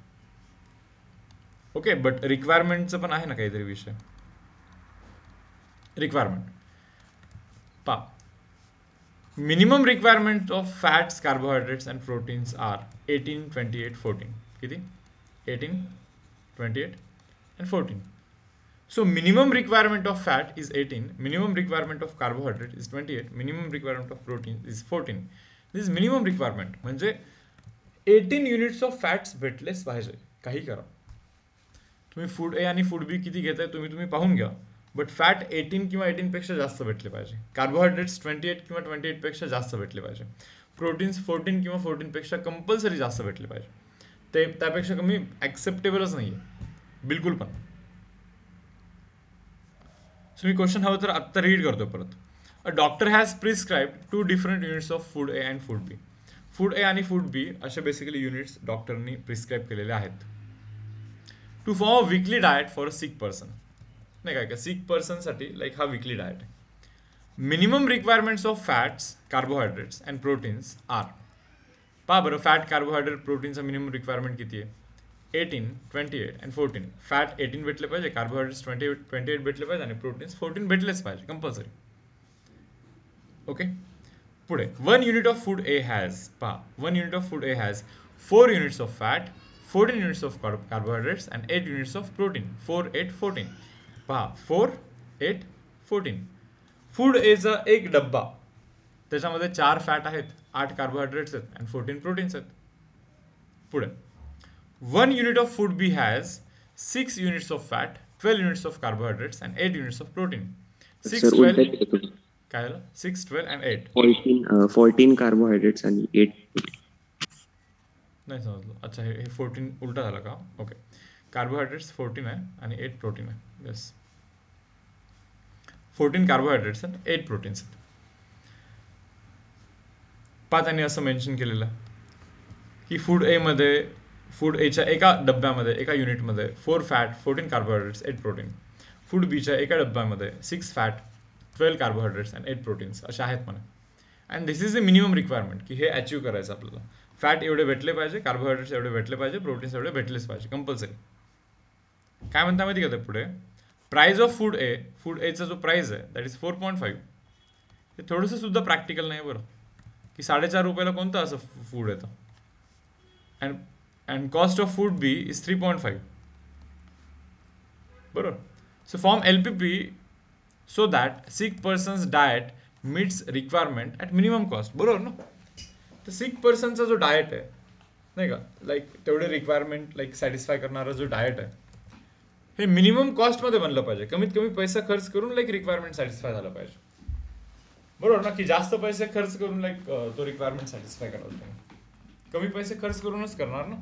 ओके, बट रिक्वायरमेंटचं पण आहे ना काहीतरी विषय. रिक्वायरमेंट पा, minimum requirement of fats, carbohydrates and proteins are 18, 28, 14. किती, 18, 28 and 14. So minimum requirement of fat is 18, minimum requirement of carbohydrate is 28, minimum requirement of protein is 14. This is minimum requirement. म्हणजे 18 units of fats भेटलेच पाहिजे, काही करा तुम्ही. Food A आणि food बी किती घेताय तुम्ही पाहून घ्या, बट फॅट 18 किंवा 18 पेक्षा जास्त भेटले पाहिजे. कार्बोहायड्रेट्स 28 किंवा 28 पेक्षा जास्त भेटले पाहिजे. प्रोटीन्स 14 किंवा 14 पेक्षा कंपल्सरी जास्त भेटले पाहिजे. ते त्यापेक्षा कमी ॲक्सेप्टेबलच नाही आहे बिलकुल पण. सो मी क्वेश्चन हवं तर आत्ता रीड करतो परत. A doctor has prescribe 2 different units of food A and food B. Food A आणि फूड बी असे बेसिकली युनिट्स डॉक्टरनी प्रिस्क्राईब केलेले आहेत. To form a weekly diet for a sick person. नाही काय का, सिक पर्सनसाठी लाईक हा वीकली डाएट आहे. Minimum requirements of fats, carbohydrates and proteins are. पहा बरं, फॅट, कार्बोहायड्रेट, प्रोटीनचा मिनिमम रिक्वायरमेंट किती आहे, 18, 28 अँड 14. फॅट 18 भेटले पाहिजे, कार्बोहायड्रेट्स 28 भेटले पाहिजे, आणि प्रोटीन्स 14 भेटलेच पाहिजे कंपल्सरी. ओके, पुढे 1 unit of food A has. पहा, 1 unit of food A has 4 units of fat, 14 units of carbohydrates and 8 units of protein. 4, 8, 14. पहा, 4, 8, 14. फूड एचा एक डब्बा, त्याच्यामध्ये 4 फॅट आहेत, 8 कार्बोहायड्रेट्स आहेत आणि 14 प्रोटीन्स आहेत. पुढे 1 unit of food B has 6 units of fat, 12 units of carbohydrates and 8 units of protein. 6, sir 12, उलट येतो. काय झालं, 6, 12 and 8. 14 कार्बोहायड्रेट्स आणि 8. नाही समजलं. अच्छा, हे 14 उलटा झाला का. ओके, कार्बोहायड्रेट्स 14 आहे आणि 8 प्रोटीन आहे. येस, 14 कार्बोहायड्रेट्स आहेत, 8 प्रोटीन्स आहेत. त्यांनी असं मेन्शन केलेलं की फूड एमध्ये, फूड एच्या एका डब्यामध्ये, एका युनिटमध्ये 4 फॅट, 14 कार्बोहायड्रेट्स, 8 प्रोटीन. फूड बीच्या एका डब्यामध्ये 6 फॅट, 12 कार्बोहायड्रेट्स अँड 8 प्रोटीन्स असे आहेत म्हणा. And this is the minimum requirement, की हे अचीव करायचं आपल्याला. फॅट एवढे भेटले पाहिजे, कार्बोहायड्रेट्स एवढे भेटले पाहिजे, प्रोटीन्स एवढे भेटलेच पाहिजे कंपल्सरी. काय म्हणता माहिती का ते पुढे, price of food A. Food एचा जो प्राइस आहे दॅट इज 4.5. हे थोडंसं सुद्धा प्रॅक्टिकल नाही बरं, की 4.5 रुपयाला कोणतं असं फूड येतं. And cost of food B is 3.5. बरोबर. So form LPP so that sick persons diet meets requirement at minimum cost. बरोबर ना. तर सिक पर्सनचा जो डाएट आहे नाही का, लाईक तेवढे रिक्वायरमेंट लाईक सॅटिस्फाय करणारा जो डाएट आहे, हे मिनिमम कॉस्टमध्ये बनलं पाहिजे. कमीत कमी पैसा खर्च करून लाईक रिक्वायरमेंट सॅटिस्फाय झालं पाहिजे. बरोबर ना, की जास्त पैसे खर्च करून लाईक तो रिक्वायरमेंट सॅटिस्फाय करत नाही, कमी पैसे खर्च करूनच करणार ना.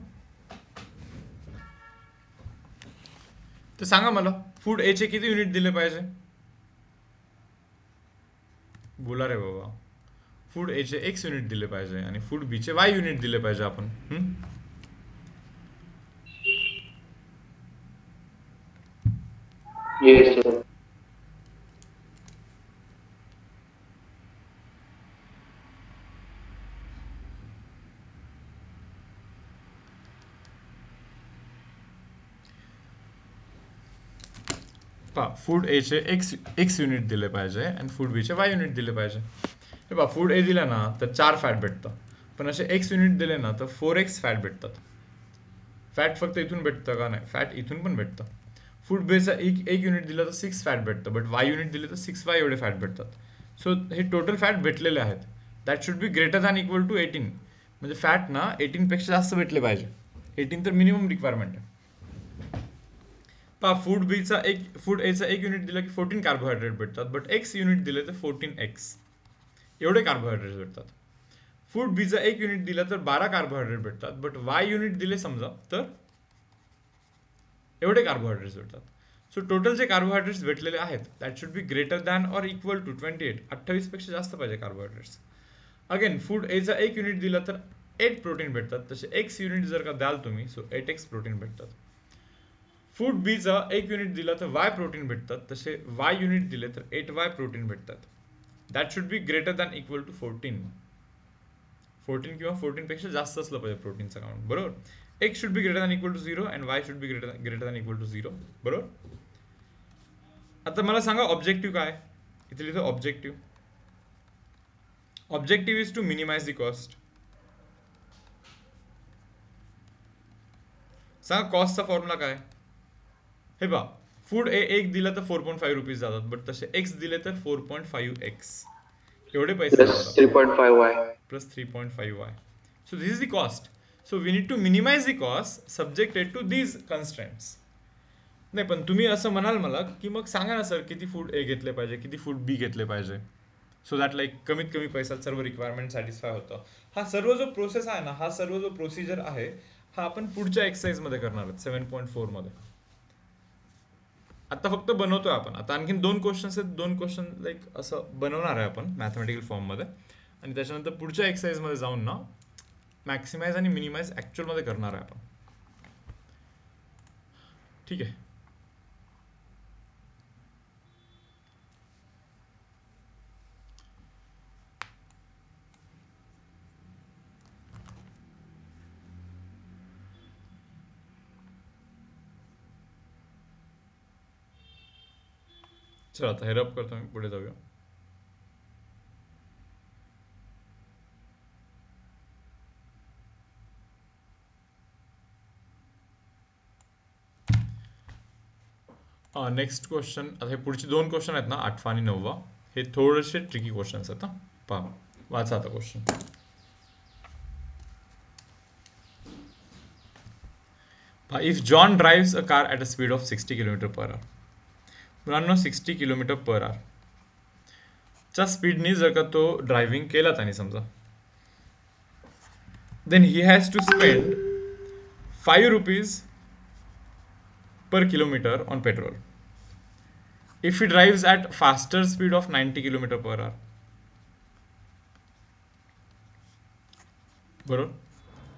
तर सांगा मला फूड ए चे किती युनिट दिले पाहिजे, बोला रे बाबा. फूड ए चे एक्स युनिट दिले पाहिजे आणि फूड बी चे वाय युनिट दिले पाहिजे आपण. Yes sir. पहा फूड ए चे एक्स युनिट दिले पाहिजे आणि फूड बी चे वाय युनिट दिले पाहिजे. हे पहा फूड ए दिलं ना तर 4 फॅट भेटतं, पण असे एक्स युनिट दिले ना तर 4x फॅट भेटतात. फॅट फक्त इथून भेटतं का, नाही, फॅट इथून पण भेटतं. फूड बेचा एक युनिट दिलं तर 6 फॅट भेटतं, बट वाय युनिट दिले तर 6y एवढे फॅट भेटतात. सो हे टोटल फॅट भेटलेले आहेत. That should be greater than equal to 18. म्हणजे फॅट ना 18 पेक्षा जास्त भेटले पाहिजे. 18 तर मिनिमम रिक्वायरमेंट आहे. पहा फूड एचा एक युनिट दिलं की 14 कार्बोहायड्रेट भेटतात, बट एक्स युनिट दिले तर 14x एवढे कार्बोहायड्रेट भेटतात. फूड बीचा एक युनिट दिलं तर 12 कार्बोहायड्रेट भेटतात, बट वाय युनिट दिले समजा तर एवढे कार्बोहायड्रेट्स भेटतात. सो टोटल जे कार्बोहायड्रेट्स भेटलेले आहेत that should be greater than और इक्वल टू 28. 28 पेक्षा जास्त पाहिजे कार्बोहायड्रेट्स. अगेन फूड एचा एक युनिट दिला तर 8 प्रोटीन भेटतात, तसे एक्स युनिट जर का द्याल तुम्ही सो 8x प्रोटीन भेटतात. फूड बीचा एक युनिट दिला तर वाय प्रोटीन भेटतात, तसे वाय युनिट दिले तर 8y प्रोटीन भेटतात. That should be greater than equal to 14. 14 किंवा 14 पेक्षा जास्त असलं पाहिजे प्रोटीनचं काउंट, बरोबर. x should be greater than equal to 0 and y should be greater than equal to 0, बरोबर. आता मला सांगा ऑब्जेक्टिव्ह काय, इथे लिहितो objective. Objective is to minimise the cost. सांगा कॉस्टचा फॉर्म्युला काय. हे पहा फूड एक दिलं तर 4.5 रुपीज जातात, बट तसे एक्स दिले तर 4.5x एवढे पैसे प्लस जातात. 3.5y. plus 3.5y. So this is the cost. So we need to minimize the cost subjected to these constraints. नाही पण तुम्ही असं म्हणाल मला की मग सांगा ना सर किती फूड ए घेतले पाहिजे, किती फूड बी घेतले पाहिजे, सो दॅट लाईक कमीत कमी पैशात सर्व रिक्वायरमेंट सॅटिस्फाय होतं. हा सर्व जो प्रोसेस आहे ना, हा सर्व जो प्रोसिजर आहे हा आपण पुढच्या एक्सरसाइजमध्ये करणार आहोत 7.4 मध्ये. आता फक्त बनवतोय आपण. आता आणखीन 2 क्वेश्चन्स आहेत, 2 क्वेश्चन लाईक असं बनवणार आहे आपण मॅथमॅटिकल फॉर्ममध्ये, आणि त्याच्यानंतर पुढच्या एक्सरसाइजमध्ये जाऊन ना मॅक्सिमाइज आणि मिनिमाइज ॲक्च्युअलमध्ये करणार आहे आपण. ठीक आहे. चला आता हे रब करतो मी, पुढे जाऊया. Next question. आता हे पुढचे 2 क्वेश्चन आहेत ना, 8वा आणि 9वा, हे थोडेसे ट्रिकी क्वेश्चन्स आहेत. पहा वाचा आता question. If John drives a car at a speed of 60 kilometre per hour. मुलांना 60 किलोमीटर पर आवर च्या स्पीडनी जर का तो ड्रायव्हिंग केला त्याने समजा, then he has to spend 5 rupees per kilometer on petrol if he drives at faster speed of 90 km per hour. बरोबर.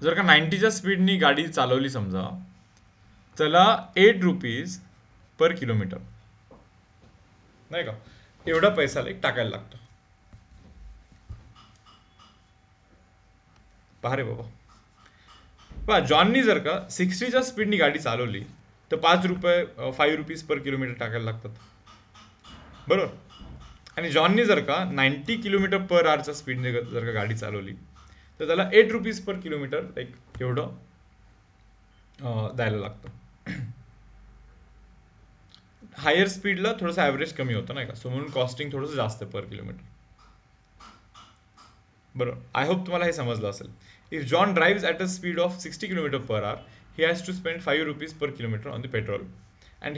जर का 90च्या स्पीडनी गाडी चालवली समजा, त्याला 8 रुपीज पर किलोमीटर नाही का एवढा पैसा लाईक टाकायला लागतो. पहा रे बाबा, पहा जॉननी जर का 60च्या स्पीडनी गाडी चालवली तर 5 रुपीज पर किलोमीटर टाकायला लागतात, बरोबर. आणि जॉननी जर का 90 किलोमीटर पर आवरच्या स्पीडने जर का गाडी चालवली तर त्याला 8 रुपीज पर किलोमीटर लाईक एवढं द्यायला लागतं. हायर स्पीडला थोडंसं ॲव्हरेज कमी होतं नाही का, सो म्हणून कॉस्टिंग थोडंसं जास्त पर किलोमीटर. बरोबर. आय होप तुम्हाला हे समजलं असेल. If John drives at a speed of 60 kilometre per hour, he has to spend 5 rupees per kilometer on the petrol, and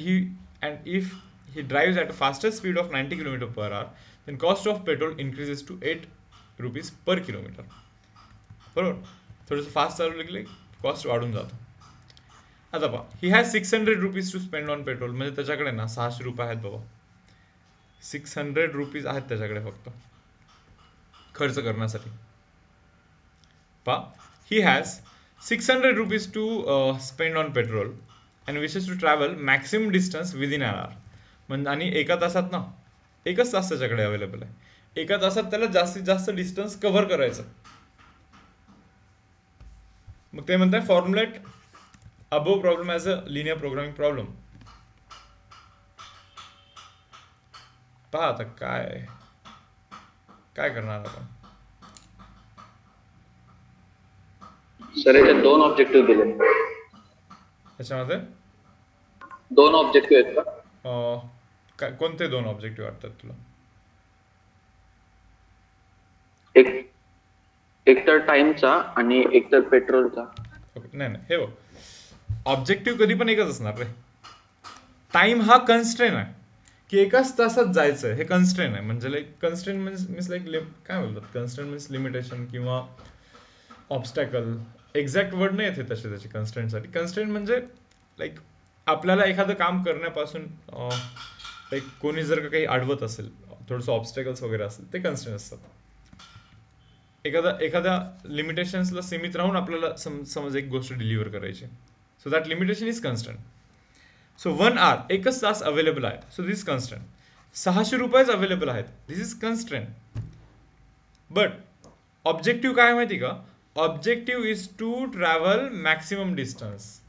if he drives at a faster speed of 90 km per hour, then cost of petrol increases to 8 rupees per kilometre. बरोबर, थोडंसं fast चालवलं की cost वाढून जातो. आता पहा, he has 600 rupees to spend on petrol, म्हणजे त्याच्याकडे ना 600 रुपये आहेत बाबा. 600 रुपीज आहेत त्याच्याकडे फक्त खर्च करण्यासाठी. पहा, he has 600 rupees to spend on petrol and wishes to travel maximum distance within an hour. म्हणजे आणि एका तासात ना, एकच तास त्याच्याकडे अवेलेबल आहे, एका तासात त्याला जास्तीत जास्त डिस्टन्स कव्हर करायचं. मग ते म्हणताय formulate above problem as a linear programming problem. पहा आता काय काय करणार आपण. सर याच्यात 2 ऑब्जेक्टिव्ह दिले. त्याच्यामध्ये 2 ऑब्जेक्टिव्ह आहेत का? कोणते 2 ऑब्जेक्टिव्ह वाटतात तुला? एक तर टाइमचा आणि एक तर पेट्रोलचा. नाही नाही, हे बघ, ऑब्जेक्टिव्ह कधी पण एकच असणार रे. टाइम हा कन्स्ट्रेन आहे की एकाच तासात जायचं, हे कन्स्ट्रेन आहे. म्हणजे लाईक कन्स्ट्रेन मीन्स लाईक काय बोलतात, कन्स्ट्रेन मीन्स लिमिटेशन किंवा ऑब्स्टॅकल. एक्झॅक्ट वर्ड नाही येते तसे त्याचे कन्स्ट्रेंटसाठी. कन्स्ट्रेंट म्हणजे लाईक आपल्याला एखादं काम करण्यापासून लाईक कोणी जर का काही अडवत असेल, थोडंसं ऑब्स्टॅकल्स वगैरे असेल, ते कन्स्ट्रेंट असतात. एखाद्या लिमिटेशन्सला सीमित राहून आपल्याला समज एक गोष्ट डिलिव्हर करायची, so that limitation is constant. So 1 hour, एकच तास अवेलेबल आहे, सो दिस कन्स्टंट. 600 रुपयेच अवेलेबल आहेत, this is constant. But objective काय माहिती का? Objective is to travel maximum distance.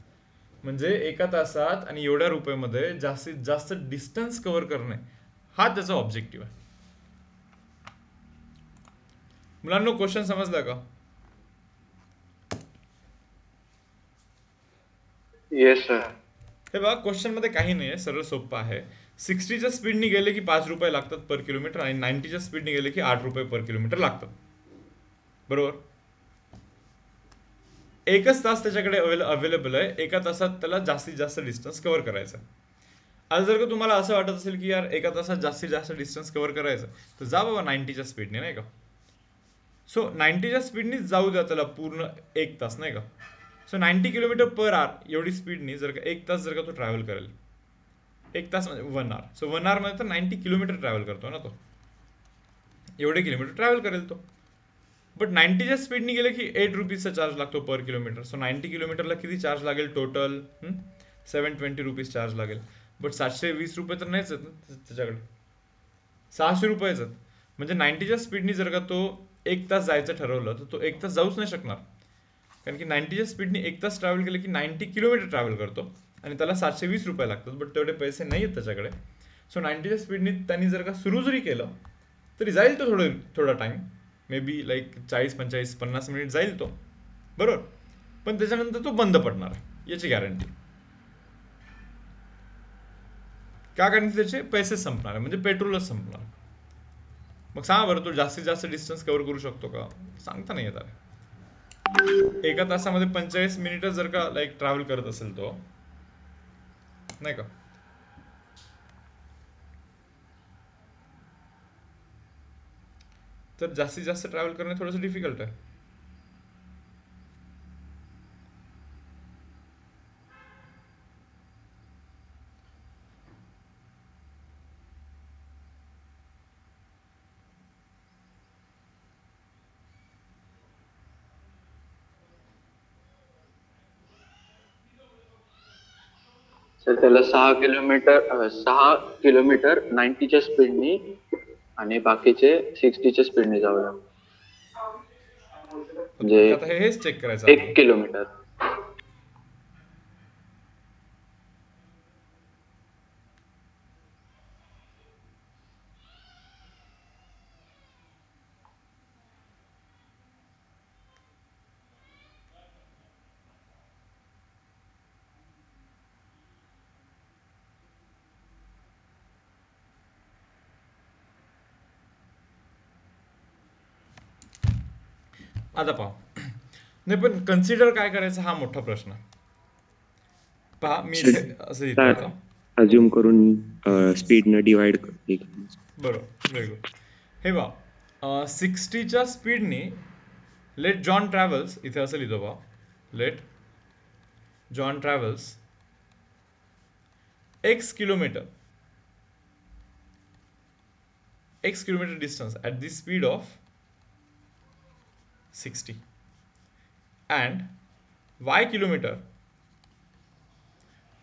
म्हणजे एका तासात आणि एवढ्या रुपयामध्ये जास्तीत जास्त डिस्टन्स कव्हर करणे, हा त्याचा ऑब्जेक्टिव्ह आहे. मुलांनो, क्वेश्चन समजला का? Yes sir. हे बघा, क्वेश्चन मध्ये काही नाही आहे, सरळ सोपं आहे. 60च्या स्पीडने गेले की 5 रुपये लागतात पर किलोमीटर आणि 90च्या स्पीडने गेले की 8 रुपये पर किलोमीटर लागतात. बरोबर. एकच तास त्याच्याकडे अवेलेबल आहे, एका तासात त्याला जास्तीत जास्त डिस्टन्स कव्हर करायचा. आज जर का तुम्हाला असं वाटत असेल की यार एका तासात जास्तीत जास्त डिस्टन्स कव्हर करायचं, तर जा बाबा 90च्या स्पीडने, नाही का. सो 90च्या स्पीडने जाऊ द्या त्याला पूर्ण एक तास, नाही का. सो 90 किलोमीटर पर आवर एवढी स्पीडनी जर का एक तास जर का तो ट्रॅव्हल करेल, एक तास म्हणजे 1 hour, सो 1 hour मध्ये तर 90 किलोमीटर ट्रॅव्हल करतो ना तो, एवढे किलोमीटर ट्रॅव्हल करेल तो. बट 90च्या स्पीडनी गेले की 8 रुपीजचा चार्ज लागतो पर किलोमीटर. सो 90 किलोमीटरला किती चार्ज लागेल टोटल? 720 रुपीज चार्ज लागेल. बट 720 रुपये तर नाहीच आहेत ना त्याच्याकडे, 600 रुपयेच आहेत. म्हणजे 90च्या स्पीडनी जर का तो एक तास जायचं ठरवलं, तर तो एक तास जाऊच नाही शकणार. कारण की 90च्या स्पीडनी एक तास ट्रॅव्हल केलं की 90 किलोमीटर ट्रॅव्हल करतो आणि त्याला 720 रुपये लागतात. बट तेवढे पैसे नाही आहेत त्याच्याकडे. सो 90च्या स्पीडनी त्यांनी जर का सुरू जरी केलं तरी जाईल तो थोडा time, may be like 40, 45, 50 minute जाईल तो, बरोबर. पण त्याच्यानंतर तो बंद पडणार आहे, याची गॅरंटी. का? कारण त्याचे पैसे संपणार आहे, म्हणजे पेट्रोलच संपणार. मग सांगा बरं, तो जास्तीत जास्त डिस्टन्स कव्हर करू शकतो का? सांगता नाही येत आहे. एका तासामध्ये 45 मिनिटं जर का लाईक ट्रॅव्हल करत असेल तो, नाही का, तर जास्तीत जास्त ट्रॅव्हल करणे थोडंसं डिफिकल्ट आहे. सर त्याला 6 किलोमीटर 90च्या स्पीडनी आणि बाकीचे 60च्या स्पीडने जावं लागतं. म्हणजे आता हेच चेक करायचं 1 किलोमीटर. आता पहा, नाही पण कन्सिडर काय करायचं हा मोठा प्रश्न. पहा, मी इथे असं लिहितो. अज्युम करून स्पीडनं डिवाइड करते. बरोबर, व्हेरी गुड. हे बा 60च्या स्पीडनी लेट जॉन ट्रॅव्हल्स, इथे असं लिहितो बा, let John travels x kilometer distance at the speed of 60 and y kilometer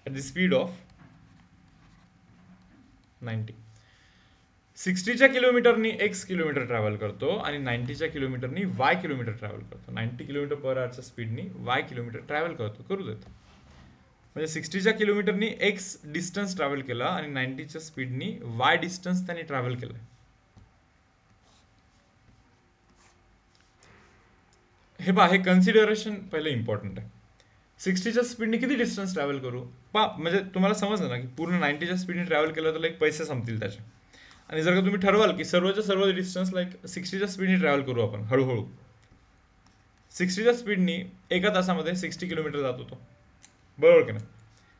at the speed of 90. 60च्या किलोमीटरनी x kilometre travel करतो आणि 90च्या किलोमीटरनी y किलोमीटर ट्रॅव्हल करतो. 90 किलोमीटर पर आवरच्या स्पीडनी y किलोमीटर ट्रॅव्हल करतो. करू देत. म्हणजे 60च्या किलोमीटरनी x डिस्टन्स ट्रॅव्हल केला आणि 90च्या स्पीडनी y डिस्टन्स त्यांनी ट्रॅव्हल केलं. हे पहा, हे कन्सिडरेशन पहिले इम्पॉर्टंट आहे. 60च्या स्पीडने किती डिस्टन्स ट्रॅव्हल करू पहा, म्हणजे तुम्हाला समजलं ना की पूर्ण 90च्या स्पीडने ट्रॅव्हल केलं तर लाईक पैसे संपतील त्याचे. आणि जर का तुम्ही ठरवाल की सर्वच्या सर्व डिस्टन्स लाईक 60च्या स्पीडने ट्रॅव्हल करू आपण हळूहळू, 60च्या स्पीडनी एका तासामध्ये 60 किलोमीटर जात होतो, बरोबर की नाही.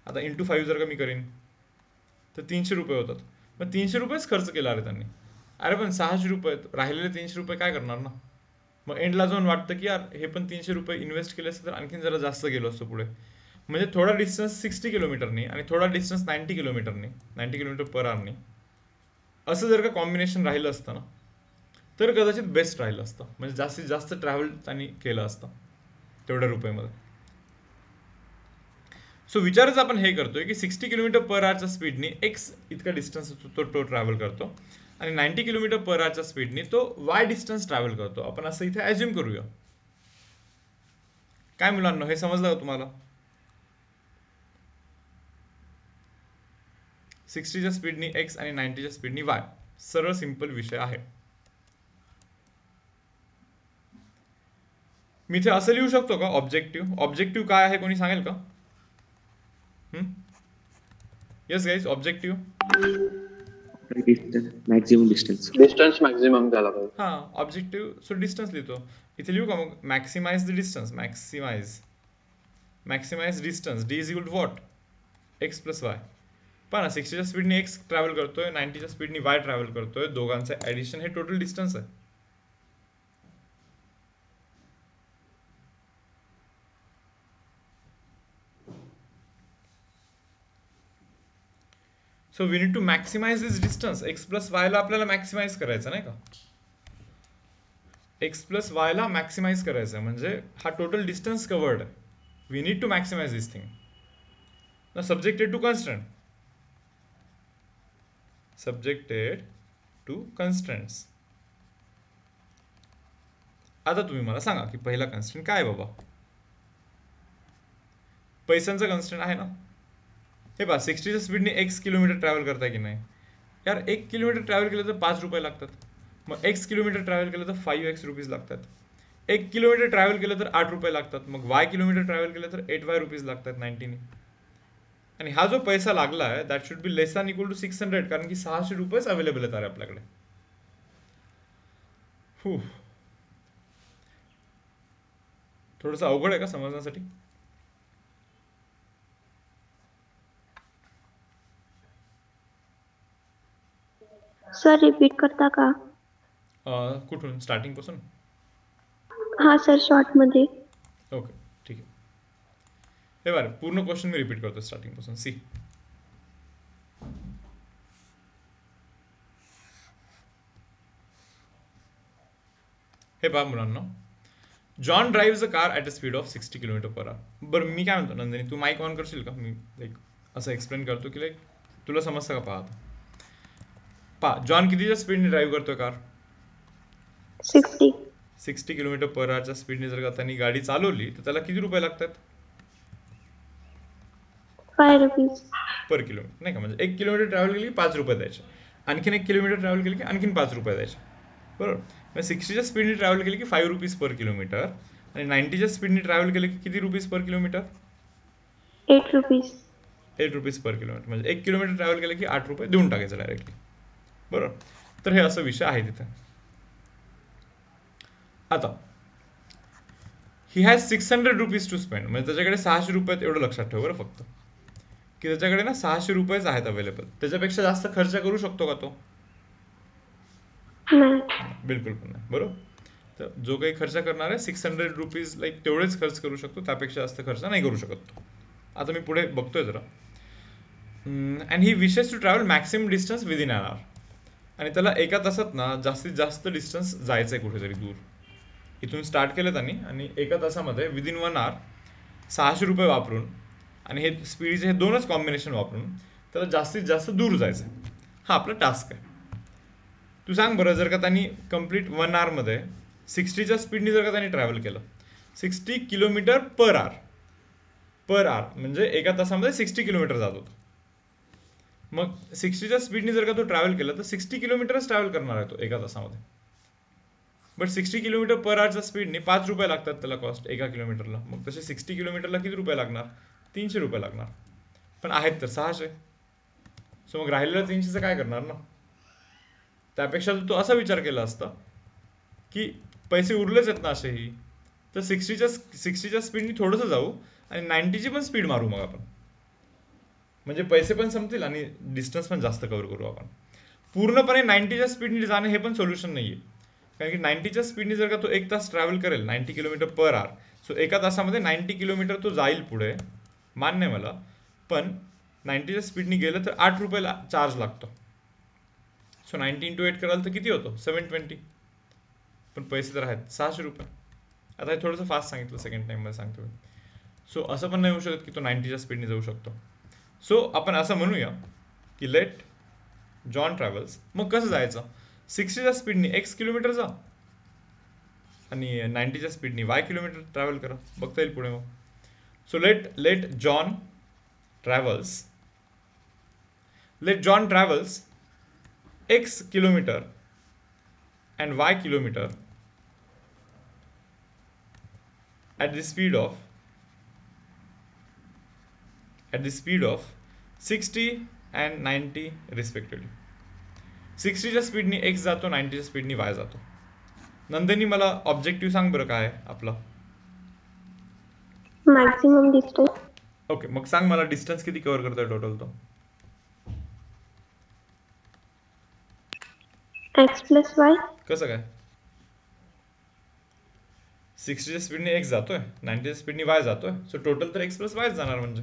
आता इंटू 5 जर का मी करीन तर 300 रुपये होतात. मग 300 रुपयेच खर्च केला अरे त्यांनी. अरे पण 600 रुपये राहिलेले 300 रुपये काय करणार ना. मग एंडला जाऊन वाटतं की यार हे पण 300 रुपये इन्व्हेस्ट केले असते तर आणखीन जरा जास्त गेलो असतो पुढे. म्हणजे थोडा डिस्टन्स 60 किलोमीटरनी आणि थोडा डिस्टन्स 90 किलोमीटरनी, 90 किलोमीटर पर आवरनी, असं जर का कॉम्बिनेशन राहिलं असतं ना तर कदाचित बेस्ट राहिलं असतं. म्हणजे जास्तीत जास्त ट्रॅव्हल त्यांनी केलं असतं तेवढ्या रुपयामध्ये. सो विचारच आपण हे करतोय की 60 किलोमीटर पर आवरच्या स्पीडनी एक्स इतका डिस्टन्स तो ट्रॅव्हल करतो आणि 90 किलोमीटर पर आवरच्या स्पीडनी तो वाय डिस्टन्स ट्रॅव्हल करतो. आपण असं इथे ॲज्युम करूया. काय मुलांना हे समजलं का तुम्हाला? 60च्या स्पीडनी एक्स आणि 90च्या स्पीडनी वाय, सरळ सिंपल विषय आहे. मी इथे असं लिहू शकतो का ऑब्जेक्टिव्ह? ऑब्जेक्टिव्ह काय आहे कोणी सांगेल का? Yes guys, objective maximum distance. Distance maximum झाला पाहिजे. हां, ऑब्जेक्टिव्ह सो डिस्टन्स लिहितो. इथे लिहू का मग maximize the distance, maximize distance D is equal to what, X plus Y. पहा ना, 60च्या स्पीडने एक्स ट्रॅव्हल करतोय, 90च्या स्पीडने वाय ट्रॅव्हल करतोय, दोघांचं ॲडिशन हे टोटल डिस्टन्स आहे. So we need to maximize this distance. X plus वायला आपल्याला मॅक्सिमाइज करायचं नाही का, एक्स प्लस वायला मॅक्सिमाइज करायचं म्हणजे हा टोटल डिस्टन्स कवर्ड आहे. We need to maximize this thing ना. Subjected to constraints. आता तुम्ही मला सांगा की पहिला कन्स्ट्रेंट काय बाबा? पैशांचा कन्स्ट्रेंट आहे ना. हे पहा, 60च्या स्पीडने एक्स किलोमीटर ट्रॅव्हल करताय की नाही यार. 1 किलोमीटर ट्रॅव्हल केलं तर 5 रुपये लागतात. मग एक्स किलोमीटर ट्रॅव्हल केलं तर 5x रुपीज लागतात. 1 किलोमीटर ट्रॅव्हल केलं तर 8 रुपये लागतात. मग वाय किलोमीटर ट्रॅव्हल केलं तर 8y रुपीज लागतात 90ने. आणि हा जो पैसा लागला आहे that should be less than equal to 600, कारण की 600 रुपयेच अवेलेबल आहेत अरे आपल्याकडे. थोडंसं अवघड आहे का समजण्यासाठी? सर रिपीट करता का? कुठून, स्टार्टिंग पासून? हा सर, शॉर्ट मध्ये. ओके, ठीक आहे. हे बरं, पूर्ण क्वेश्चन मी रिपीट करतो स्टार्टिंग पासून. सी, हे पहा मुलांना, John drive a car at a speed of 60 kilometre per hour. बरं, मी काय म्हणतो नंदिनी, तू माईक ऑन करशील का? मी लाईक असं एक्सप्लेन करतो की लाईक तुला समजतं का? पहा आता, पहा जॉन कितीच्या स्पीडने ड्राईव्ह करतोय कार? 60 किलोमीटर पर आवरच्या स्पीडने जर का त्यांनी गाडी चालवली तर त्याला किती रुपये लागतात? 5 रुपीज पर किलोमीटर, नाही का. म्हणजे 1 किलोमीटर ट्रॅव्हल केली की 5 रुपये द्यायचे, आणखीन 1 किलोमीटर ट्रॅव्हल केली की आणखीन 5 रुपये द्यायचे, बरोबर. म्हणजे 60च्या स्पीडने ट्रॅव्हल केली की 5 रुपीज पर किलोमीटर आणि 90च्या स्पीडने ट्रॅव्हल केली की किती rupees per kilometre? 8 rupees 8 rupees per kilometre. म्हणजे 1 किलोमीटर ट्रॅव्हल केलं की 8 रुपये देऊन टाकायचं डायरेक्टली, बरोबर. तर हे असं विषय आहे तिथे. आता he has 600 rupees to spend, म्हणजे त्याच्याकडे 600 रुपये, एवढं लक्षात ठेव बरं फक्त, की त्याच्याकडे ना 600 रुपयेच आहेत अवेलेबल. त्याच्यापेक्षा जास्त खर्च करू शकतो का तो? नाही. बिलकुल पण नाही. बरोबर. तर जो काही खर्च करणार आहे 600 रुपीज लाईक तेवढेच खर्च करू शकतो, त्यापेक्षा जास्त खर्च नाही करू शकत तो. आता मी पुढे बघतोय जरा. And he wishes to travel maximum distance within an hour. आणि त्याला एका तासात ना जास्तीत जास्त डिस्टन्स जायचं आहे कुठेतरी दूर. इथून स्टार्ट केलं त्यांनी आणि एका तासामध्ये विदिन 1 आवर 600 रुपये वापरून आणि हे स्पीडचे हे दोनच कॉम्बिनेशन वापरून त्याला जास्तीत जास्त दूर जायचं आहे. हा आपला टास्क आहे. तू सांग बरं, जर का त्यांनी कम्प्लीट 1 आवरमध्ये 60च्या स्पीडनी जर का त्यांनी ट्रॅव्हल केलं, 60 किलोमीटर पर आवर म्हणजे एका तासामध्ये 60 किलोमीटर जात होतं. मग 60च्या स्पीडनी जर का तो ट्रॅव्हल केला तर 60 किलोमीटरच ट्रॅव्हल करणार आहे तो एका तासामध्ये. बट 60 किलोमीटर पर आवरच्या स्पीडनी 5 रुपये लागतात त्याला कॉस्ट एका किलोमीटरला. मग तसे 60 किलोमीटरला किती रुपये लागणार? 300 रुपये लागणार. पण आहेत तर 600. सो मग राहिलेल्या 300चं काय करणार ना? त्यापेक्षा तो असा विचार केला असता की पैसे उरलेच आहेत ना असेही, तर 60च्या स्पीडनी थोडंसं जाऊ आणि 90ची पण स्पीड मारू मग आपण. म्हणजे पैसे पण संपतील आणि डिस्टन्स पण जास्त कव्हर करू आपण. पूर्णपणे 90च्या स्पीडनी जाणं हे पण सोल्युशन नाही आहे. कारण की 90च्या स्पीडनी जर का तो 1 तास ट्रॅव्हल करेल 90 किलोमीटर पर आवर, सो एका तासामध्ये 90 किलोमीटर तो जाईल पुढे, मान्य मला. पण 90च्या स्पीडनी गेलं तर 8 रुपये चार्ज लागतो. सो 90 × 8 कराल तर किती होतो? 720. पण पैसे तर आहेत 600 रुपये. आता हे थोडंसं फास्ट सांगितलं, सेकंड टाइममध्ये सांगतो मी. सो असं पण नाही होऊ शकत की तो 90च्या स्पीडने जाऊ शकतो. सो आपण असं म्हणूया की लेट जॉन ट्रॅव्हल्स. मग कसं जायचं? 60च्या स्पीडनी x किलोमीटर जा आणि 90च्या स्पीडनी y किलोमीटर ट्रॅव्हल करा. बघता येईल पुढे मग. So let John travels x kilometre and y kilometer at the speed of 60 and 90 respectively. 60च्या स्पीडनी x जातो, 90च्या स्पीडनी y जातो. नंदिनी मला ऑब्जेक्टिव्ह सांग बरं काय आहे आपला? Maximum distance. ओके, मग सांग मला डिस्टन्स किती कव्हर करतोय टोटल तो? x + y. कसं काय? 60च्या स्पीडने x जातोय, 90च्या स्पीडने y जातोय, सो टोटल तर x + y जाणार म्हणजे.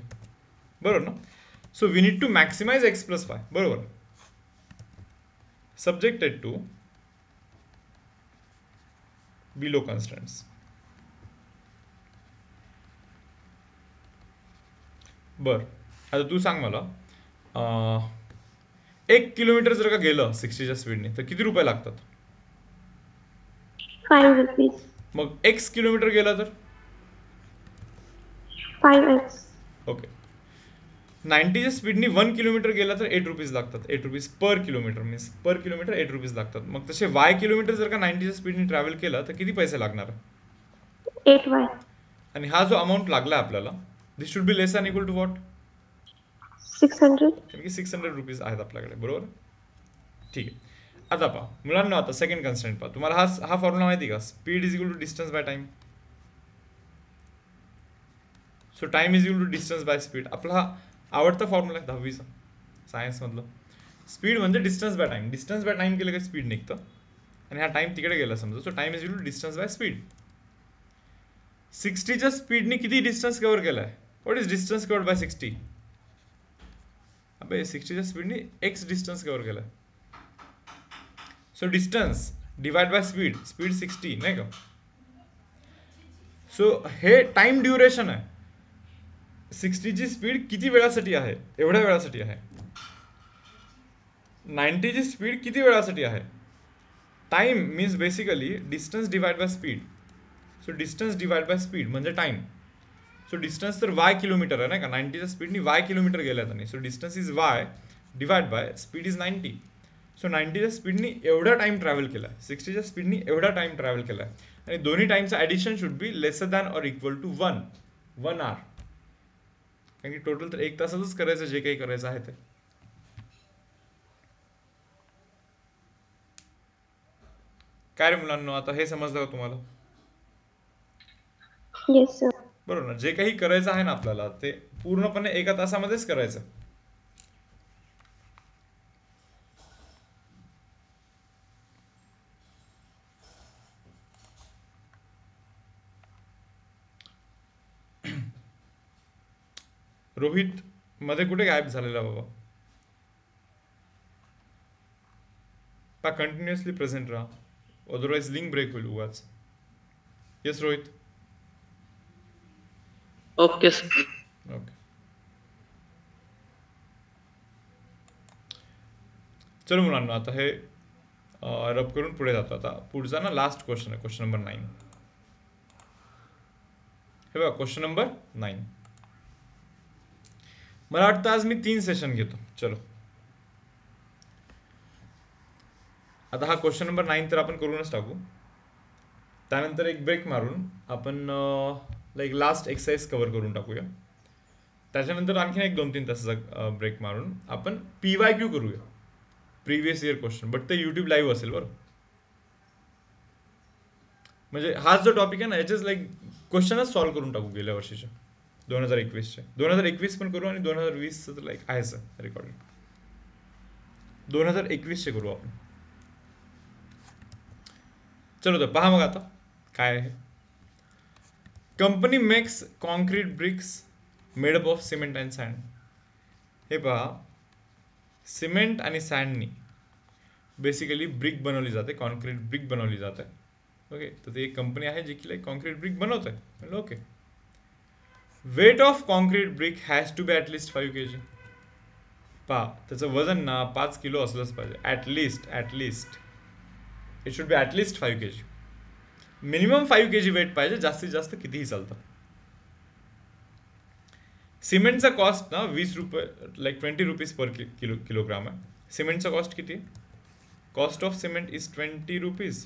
बरोबर ना? So we need to maximize x + y. बरोबर. Subjected to below constraints. बर, आता तू सांग मला 1 किलोमीटर जर का गेलं 60च्या स्पीडने तर किती रुपये लागतात? 5 rupees. मग x किलोमीटर गेला तर 5x. ओके. 90च्या स्पीडनी 1 किलोमीटर गेला तर 8 रुपीज लागतात. 8 रुपीज पर किलोमीटर, मीन्स पर किलोमीटर 8 रुपीज लागतात. मग तसे y किलोमीटर जर का 90च्या स्पीडनी ट्रॅव्हल केला तर किती पैसे लागणार? 8y. आणि हा जो अमाऊंट लागला आपल्याला, this should be less than equal to what? 600. कारण की 600 रुपीज आहेत आपल्याकडे. बरोबर. ठीक आहे. आता पहा मुलांना, आता सेकंड कन्स्ट्रेंट पहा. तुम्हाला हा फॉर्म्युला माहिती का? Speed is equal to distance by time. So time is equal to distance by speed. आपला हा आवडता फॉर्म्युला आहे 10वीचा सायन्समधलं. स्पीड म्हणजे distance by time. Distance by time केलं की स्पीड निघतं आणि हा टाइम तिकडे गेला समजा. So time is equal to distance by speed. 60च्या स्पीडने किती डिस्टन्स कव्हर केलाय? What is distance covered by 60? अबे 60च्या स्पीडने x डिस्टन्स कव्हर केलाय. So distance divide by speed, speed 60 नाही का? सो हे टाइम ड्युरेशन आहे. 60ची स्पीड किती वेळासाठी आहे? एवढ्या वेळासाठी आहे. 90ची स्पीड किती वेळासाठी आहे? Time means basically distance divide by speed. So distance divide by speed म्हणजे टाइम. सो डिस्टन्स तर y किलोमीटर आहे नाही का? 90च्या स्पीडनी y किलोमीटर गेल्या त्यांनी. So distance is y divide by speed is 90. So 90च्या स्पीडनी एवढा टाइम ट्रॅव्हल केला आहे, 60च्या स्पीडनी एवढा टाइम ट्रॅव्हल केला आहे. आणि दोन्ही टाइमचं addition should be lesser than or equal to 1 hour. कारण की टोटल तर 1 तासातच करायचं जे काही करायचं आहे ते. काय रे मुलांना, आता हे समजलं का तुम्हाला? Yes, sir. बरोबर ना? जे काही करायचं आहे ना आपल्याला ते पूर्णपणे एका तासामध्येच करायचं. रोहित मध्ये कुठे गायब झालेला बाबा? पा कंटिन्युअसली प्रेझेंट राहा, अदरवाईज लिंक ब्रेक होईल उगाच. Yes Rohit. Okay sir. Okay, चलो मुलांना आता हे रब करून पुढे जातो. आता पुढचा ना लास्ट क्वेश्चन आहे, क्वेश्चन नंबर 9. हे बघा क्वेश्चन नंबर 9. मला वाटतं आज मी 3 सेशन घेतो. चलो आता हा क्वेश्चन नंबर 9 तर आपण करूनच टाकू. त्यानंतर एक ब्रेक मारून आपण लाईक लास्ट एक्सरसाइज कव्हर करून टाकूया. त्याच्यानंतर आणखीन एक 2-3 तासाचा ब्रेक मारून आपण PYQ करूया, प्रिव्हियस इयर क्वेश्चन. बट ते यूट्यूब लाईव्ह असेल बरं. म्हणजे हाच जो टॉपिक आहे ना, याचेच लाईक क्वेश्चनच सॉल्व्ह करून टाकू गेल्या वर्षीच्या 2021चे. 2021 पण करू आणि 2020 तर लाईक आहेच रेकॉर्डेड. 2021चे करू आपण. चलो तर पहा मग आता काय आहे. Company makes concrete bricks made up of cement and sand. हे पहा, सिमेंट आणि सँडनी बेसिकली ब्रिक बनवली जाते, कॉन्क्रीट ब्रिक बनवली जाते. ओके, तर ते एक कंपनी आहे जी की लाईक कॉन्क्रीट ब्रिक बनवत आहे. म्हणलं okay. Weight of concrete brick has to be at least 5 kg. पहा, त्याचं वजन ना 5 किलो असलंच पाहिजे. At least it should be at least 5 kg. Minimum 5 kg weight पाहिजे, जास्तीत जास्त कितीही चालतं. सिमेंटचा कॉस्ट ना 20 रुपये लाईक 20 रुपीज पर किलोग्राम आहे. सिमेंटचा कॉस्ट किती आहे? Cost of cement is 20 rupees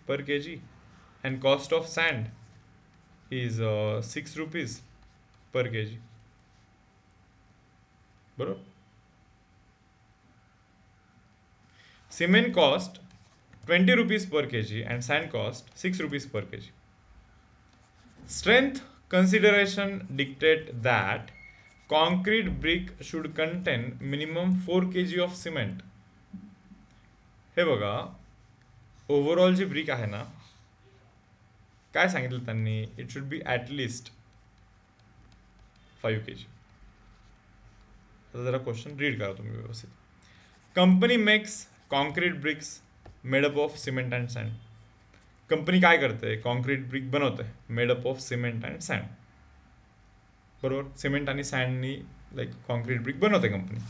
per kg and cost of sand is 6 rupees per kg. बरोबर. Cement cost 20 rupees per kg and sand cost 6 rupees per kg. Strength consideration dictate that concrete brick should contain minimum 4 kg of cement. हे बघा, overall जी brick आहे ना, काय सांगितलं त्यांनी? It should be at least 5 kg. आता जरा क्वेश्चन रीड करा तुम्ही व्यवस्थित. Company makes concrete bricks made up of cement and sand. Company काय करते? कॉन्क्रीट ब्रिक बनवते made up of cement and sand. बरोबर. सिमेंट आणि सँडनी लाईक कॉन्क्रीट ब्रिक बनवते कंपनी.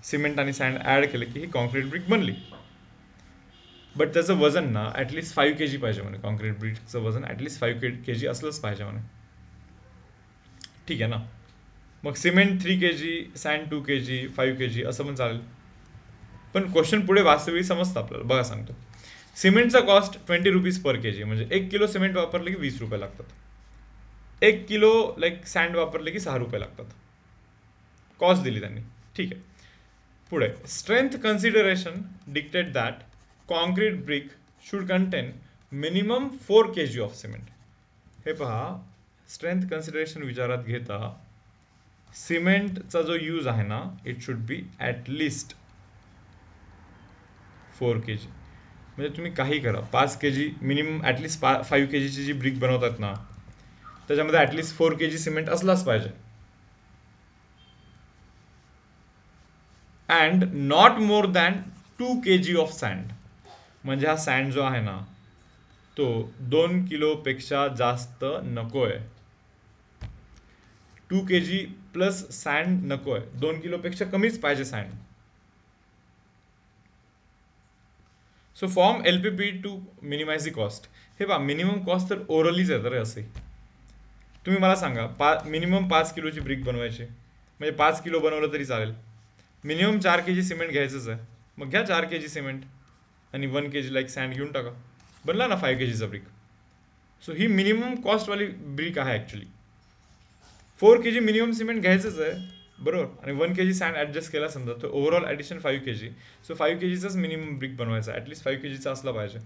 सिमेंट आणि सँड ॲड केले की ही कॉन्क्रीट ब्रिक बनली. बट त्याचं वजन ना ॲटलिस्ट 5 kg पाहिजे म्हणे. कॉन्क्रीट ब्रिकचं वजन ॲटलिस्ट 5 kg असलंच पाहिजे म्हणे. ठीक आहे ना. मग cement 3 kg, sand 2 kg, 5 kg असं पण चालेल. पण क्वेश्चन पुढे वास्तविक समजतं आपल्याला. बघा सांगतो. सिमेंटचा कॉस्ट 20 रुपीज पर kg, म्हणजे 1 किलो सिमेंट वापरले की 20 रुपये लागतात. 1 किलो लाईक सँड वापरले की 6 रुपये लागतात. कॉस्ट दिली त्यांनी. ठीक आहे. पुढे strength consideration dictate that concrete brick should content minimum 4 kg of cement. हे पहा, स्ट्रेंथ कन्सिडरेशन विचारात घेता सिमेंटचा जो यूज आहे ना, it should be at least 4 kg. म्हणजे तुम्ही काही करा, 5 kg मिनिमम ॲटलिस्ट 5 kgची जी ब्रिक बनवतात ना, त्याच्यामध्ये ॲटलिस्ट 4 kg सिमेंट असलाच पाहिजे. And not more than 2 kg of sand. म्हणजे हा सँड जो आहे ना, तो 2 किलोपेक्षा जास्त नकोय. 2 kg प्लस सँड नकोय. 2 किलोपेक्षा कमीच पाहिजे sand. So form LPP to minimise the cost. हे पहा, मिनिमम कॉस्ट तर ओरलीच आहे तर असे. तुम्ही मला सांगा, मिनिमम 5 किलोची ब्रिक बनवायची, म्हणजे 5 किलो बनवलं तरी चालेल. मिनिमम 4 kg सिमेंट घ्यायचंच आहे. मग घ्या 4 kg सिमेंट आणि 1 kg लाईक सँड घेऊन टाका. बनला ना 5 kgचा ब्रिक. सो ही मिनिमम कॉस्टवाली ब्रिक आहे ॲक्च्युली. 4 kg मिनिमम सिमेंट घ्यायचंच आहे, बरोबर. आणि 1 kg सँड ॲडजस्ट केला समजा, तर ओव्हरऑल ॲडिशन 5 kg. सो 5 kgचाच मिनिमम ब्रिक बनवायचा, ॲटलिस्ट 5 kgचा असला पाहिजे.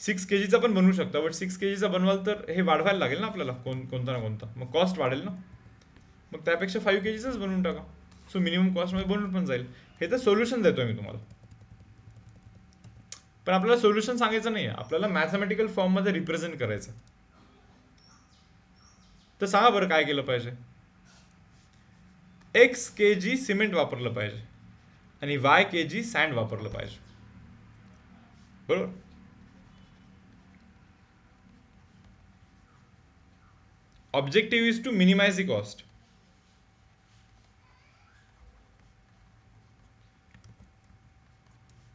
6 kgचा पण बनवू शकता, बट 6 kgचा बनवाल तर हे वाढवायला लागेल ना आपल्याला कोणता ना कोणता. मग कॉस्ट वाढेल ना. मग त्यापेक्षा 5 kgचाच बनवून टाका. सो मिनिमम कॉस्टमध्ये बनवून पण जाईल. हे तर सोल्युशन देतोय मी तुम्हाला. पण आपल्याला सोल्युशन सांगायचं नाही आहे, आपल्याला मॅथमॅटिकल फॉर्ममध्ये रिप्रेझेंट करायचं. तर सांगा बरं काय केलं पाहिजे. एक्स kg सिमेंट वापरलं पाहिजे आणि वाय kg सँड वापरलं पाहिजे. बरोबर. Objective is to minimise the cost.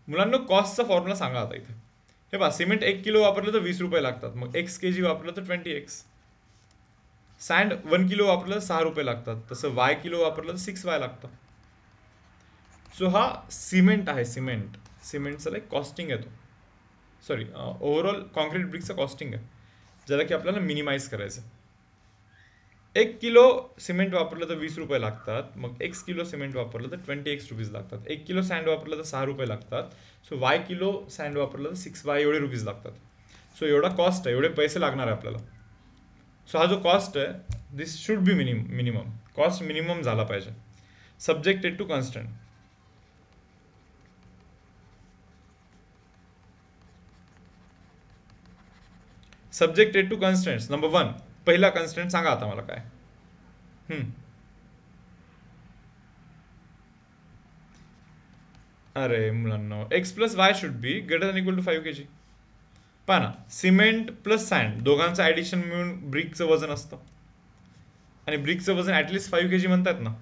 मुलांना कॉस्टचा फॉर्म्युला सांगा आता इथे. हे पहा, सिमेंट 1 किलो वापरलं तर 20 रुपये लागतात, मग एक्स kg वापरलं तर 20x. सँड 1 किलो वापरलं तर 6 रुपये लागतात, तसं वाय किलो वापरलं तर 6y लागतं. सो हा सिमेंट आहे. सिमेंटचा लाईक कॉस्टिंग आहे तो. सॉरी, ओव्हरऑल कॉन्क्रीट ब्रिकचं कॉस्टिंग आहे, ज्याला की आपल्याला मिनिमाइज करायचं. 1 किलो सिमेंट वापरलं तर 20 रुपये लागतात, मग x किलो सिमेंट वापरलं तर 20x रुपीज लागतात. 1 किलो सँड वापरलं तर 6 रुपये लागतात. सो वाय किलो सँड वापरलं तर 6y एवढे रुपीज लागतात. सो एवढा कॉस्ट आहे, एवढे पैसे लागणार आहे आपल्याला. सो हा जो कॉस्ट आहे, this should be minimum. Cost minimum झाला पाहिजे. Subjected to constant. Subjected to constants. Number 1, पहिला कन्स्टंट सांगा आता मला काय. अरे मुलांना, X plus Y should be greater than equal to 5 kg. पहा ना, सिमेंट प्लस सँड दोघांचं ॲडिशन मिळून ब्रिकचं वजन असतं, आणि ब्रिकचं वजन ॲटलिस्ट 5 kg म्हणतात ना.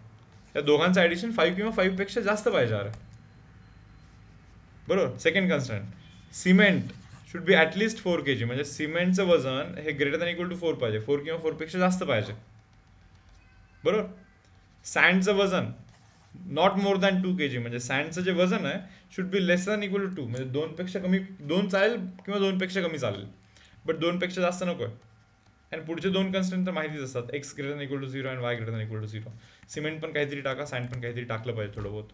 या दोघांचं ॲडिशन 5 किंवा 5 पेक्षा जास्त पाहिजे. अरे बरोबर. Second constant, cement should be at least 4 kg, म्हणजे सिमेंटचं वजन हे ग्रेटर दॅन इक्वल टू 4 पाहिजे, 4 किंवा 4 पेक्षा जास्त पाहिजे. बरोबर. सँडचं वजन नॉट मोर दॅन 2 kg, म्हणजे सँडचं जे वजन आहे should be less than equal to 2, म्हणजे 2 पेक्षा कमी, 2 चालेल किंवा 2 पेक्षा कमी चालेल, बट 2 पेक्षा जास्त नको आहे. आणि पुढचे 2 कन्स्टंट तर माहितीच असतात, X greater than equal to 0 आणि Y greater than equal to 0. Cement पण काहीतरी टाका, सँड पण काहीतरी टाकलं पाहिजे थोडं बहुत.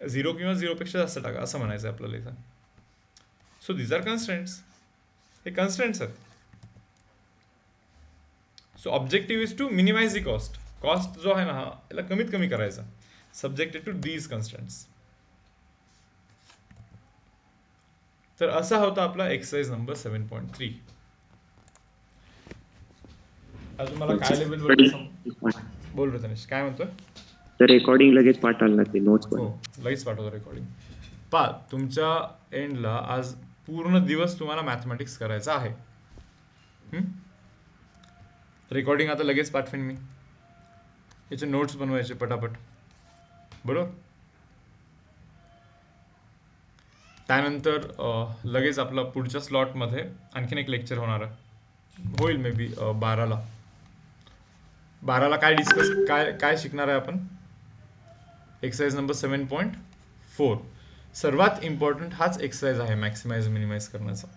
0 किंवा 0 पेक्षा जास्त टाका असं म्हणायचं आहे आपल्याला इथं. So these are constants. हे कन्स्टंट्स आहेत. So objective is to minimise the cost. Cost जो आहे ना, हा याला कमीत कमी करायचा. Subjected to these constants. तर असा होता आपला एक्सरसाइज नंबर 7.3. अजून मला काय लेवल बोल रे तनिष, काय म्हणतोय? तर रेकॉर्डिंग लगेच पाठवायला लागते, नोट्स पण. हो, लगेच पाठवतो रेकॉर्डिंग. पहा, तुमच्या एंडला आज पूर्ण दिवस तुम्हाला मॅथमॅटिक्स करायचं आहे. रेकॉर्डिंग आता लगेच पाठवेन मी. याचे नोट्स बनवायचे पटापट. बरोबर. त्यानंतर लगेच आपला पुढच्या स्लॉटमध्ये आणखीन एक लेक्चर होणार आहे, होईल मे बी 12ला. 12ला काय शिकणार आहे आपण? Exercise number 7.4. सर्वात इम्पॉर्टंट हाच एक्सरसाइज आहे मॅक्सिमाइज मिनिमाइज करण्याचा.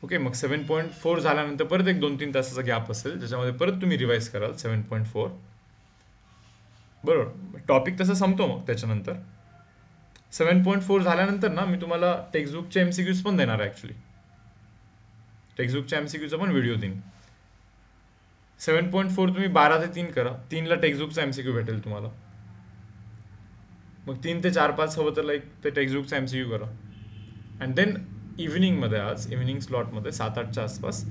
ओके, मग 7.4 झाल्यानंतर परत एक 2-3 तासाचा गॅप असेल, ज्याच्यामध्ये परत तुम्ही रिवाइज कराल 7.4. बरोबर. टॉपिक तसं संपतो मग त्याच्यानंतर. 7.4 झाल्यानंतर ना मी तुम्हाला टेक्स्टबुकचे MCQs पण देणार आहे. ॲक्च्युली टेक्स्टबुकच्या MCQचा पण व्हिडिओ देईन. 7.4 तुम्ही 12 ते 3 करा. 3ला टेक्स्टबुकचा MCQ भेटेल तुम्हाला. मग 3 ते 4-5 हवं तर लाईक ते टेक्स्टबुकचा MCQ करा. अँड देन इव्हिनिंगमध्ये, आज इव्हिनिंग स्लॉटमध्ये 7-8च्या आसपास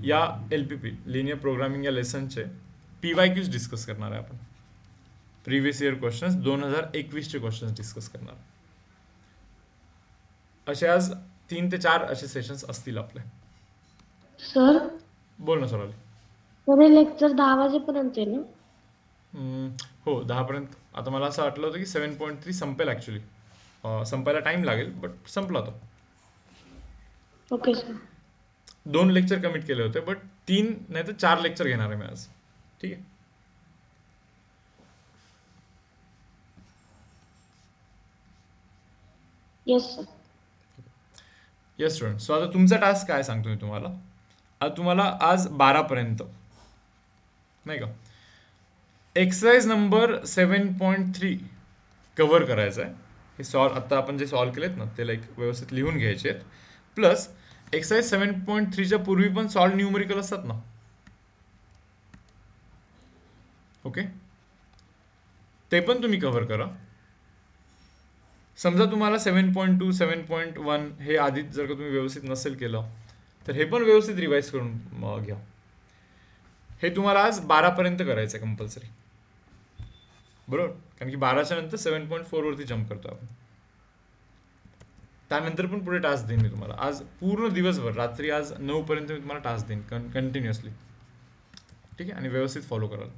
या LPP लिनियर प्रोग्रामिंग या लेसनचे PYQs डिस्कस करणार आहे आपण. प्रिव्हियस इयर क्वेश्चन्स 2021चे क्वेश्चन्स डिस्कस करणार. असे आज 3 ते 4 असे सेशन्स असतील आपले. सर, बोल ना सोनाली. तर हे लेक्चर 10 वाजेपर्यंत आहे ना? हो, 10 पर्यंत. आता मला असं वाटलं होतं की 7.3 संपेल. ॲक्च्युली संपायला टाइम लागेल, बट संपला तो. Okay sir. 2 लेक्चर कमिट केले होते, बट 3 नाही तर 4 लेक्चर घेणार आहे मी आज. ठीक आहे. Yes sir. Yes student. So आता तुमचा टास्क काय सांगतो मी तुम्हाला. आता तुम्हाला आज 12 पर्यंत नाही का एक्सरसाइज नंबर 7.3 कव्हर करायचा आहे. हे आता आपण जे सॉल्व केलेत ना, ते लाईक व्यवस्थित लिहून घ्यायचे आहेत. प्लस एक्सरसाइज 7.3च्या पूर्वी पण सॉल्व न्यूमरिकल असतात ना. ओके, ते पण तुम्ही कव्हर करा. समजा तुम्हाला 7.2, 7.1 हे आधीच जर का तुम्ही व्यवस्थित नसेल केलं, तर हे पण व्यवस्थित रिवाइज करून घ्या. हे तुम्हाला आज 12 पर्यंत करायचं आहे कंपल्सरी, बरोबर, कारण की 12च्या नंतर 7.4 वरती जम्प करतो आपण. त्यानंतर पण पुढे टास्क देईन मी तुम्हाला आज पूर्ण दिवसभर, रात्री आज 9 पर्यंत मी तुम्हाला टास्क देईन कंटिन्युअसली. ठीक आहे, आणि व्यवस्थित फॉलो कराल.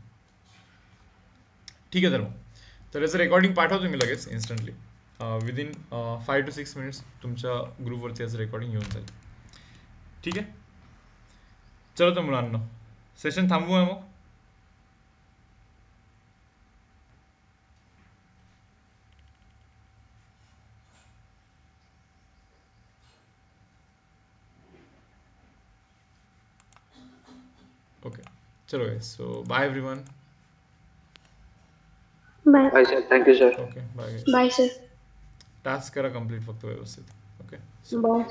ठीक आहे, तर याचं रेकॉर्डिंग पाठवतो मी लगेच इन्स्टंटली. विदिन 5 to 6 मिनिट्स तुमच्या ग्रुपवरती याचं रेकॉर्डिंग येऊन जाईल. ठीक आहे, चलो तर मुलांना सेशन थांबवूया मग. ओके, चलो guys, so bye everyone. Bye. Bye sir, thank you sir. Okay, bye. Bye sir. Task करा कंप्लीट फक्त व्यवस्थित. ओके. बाय.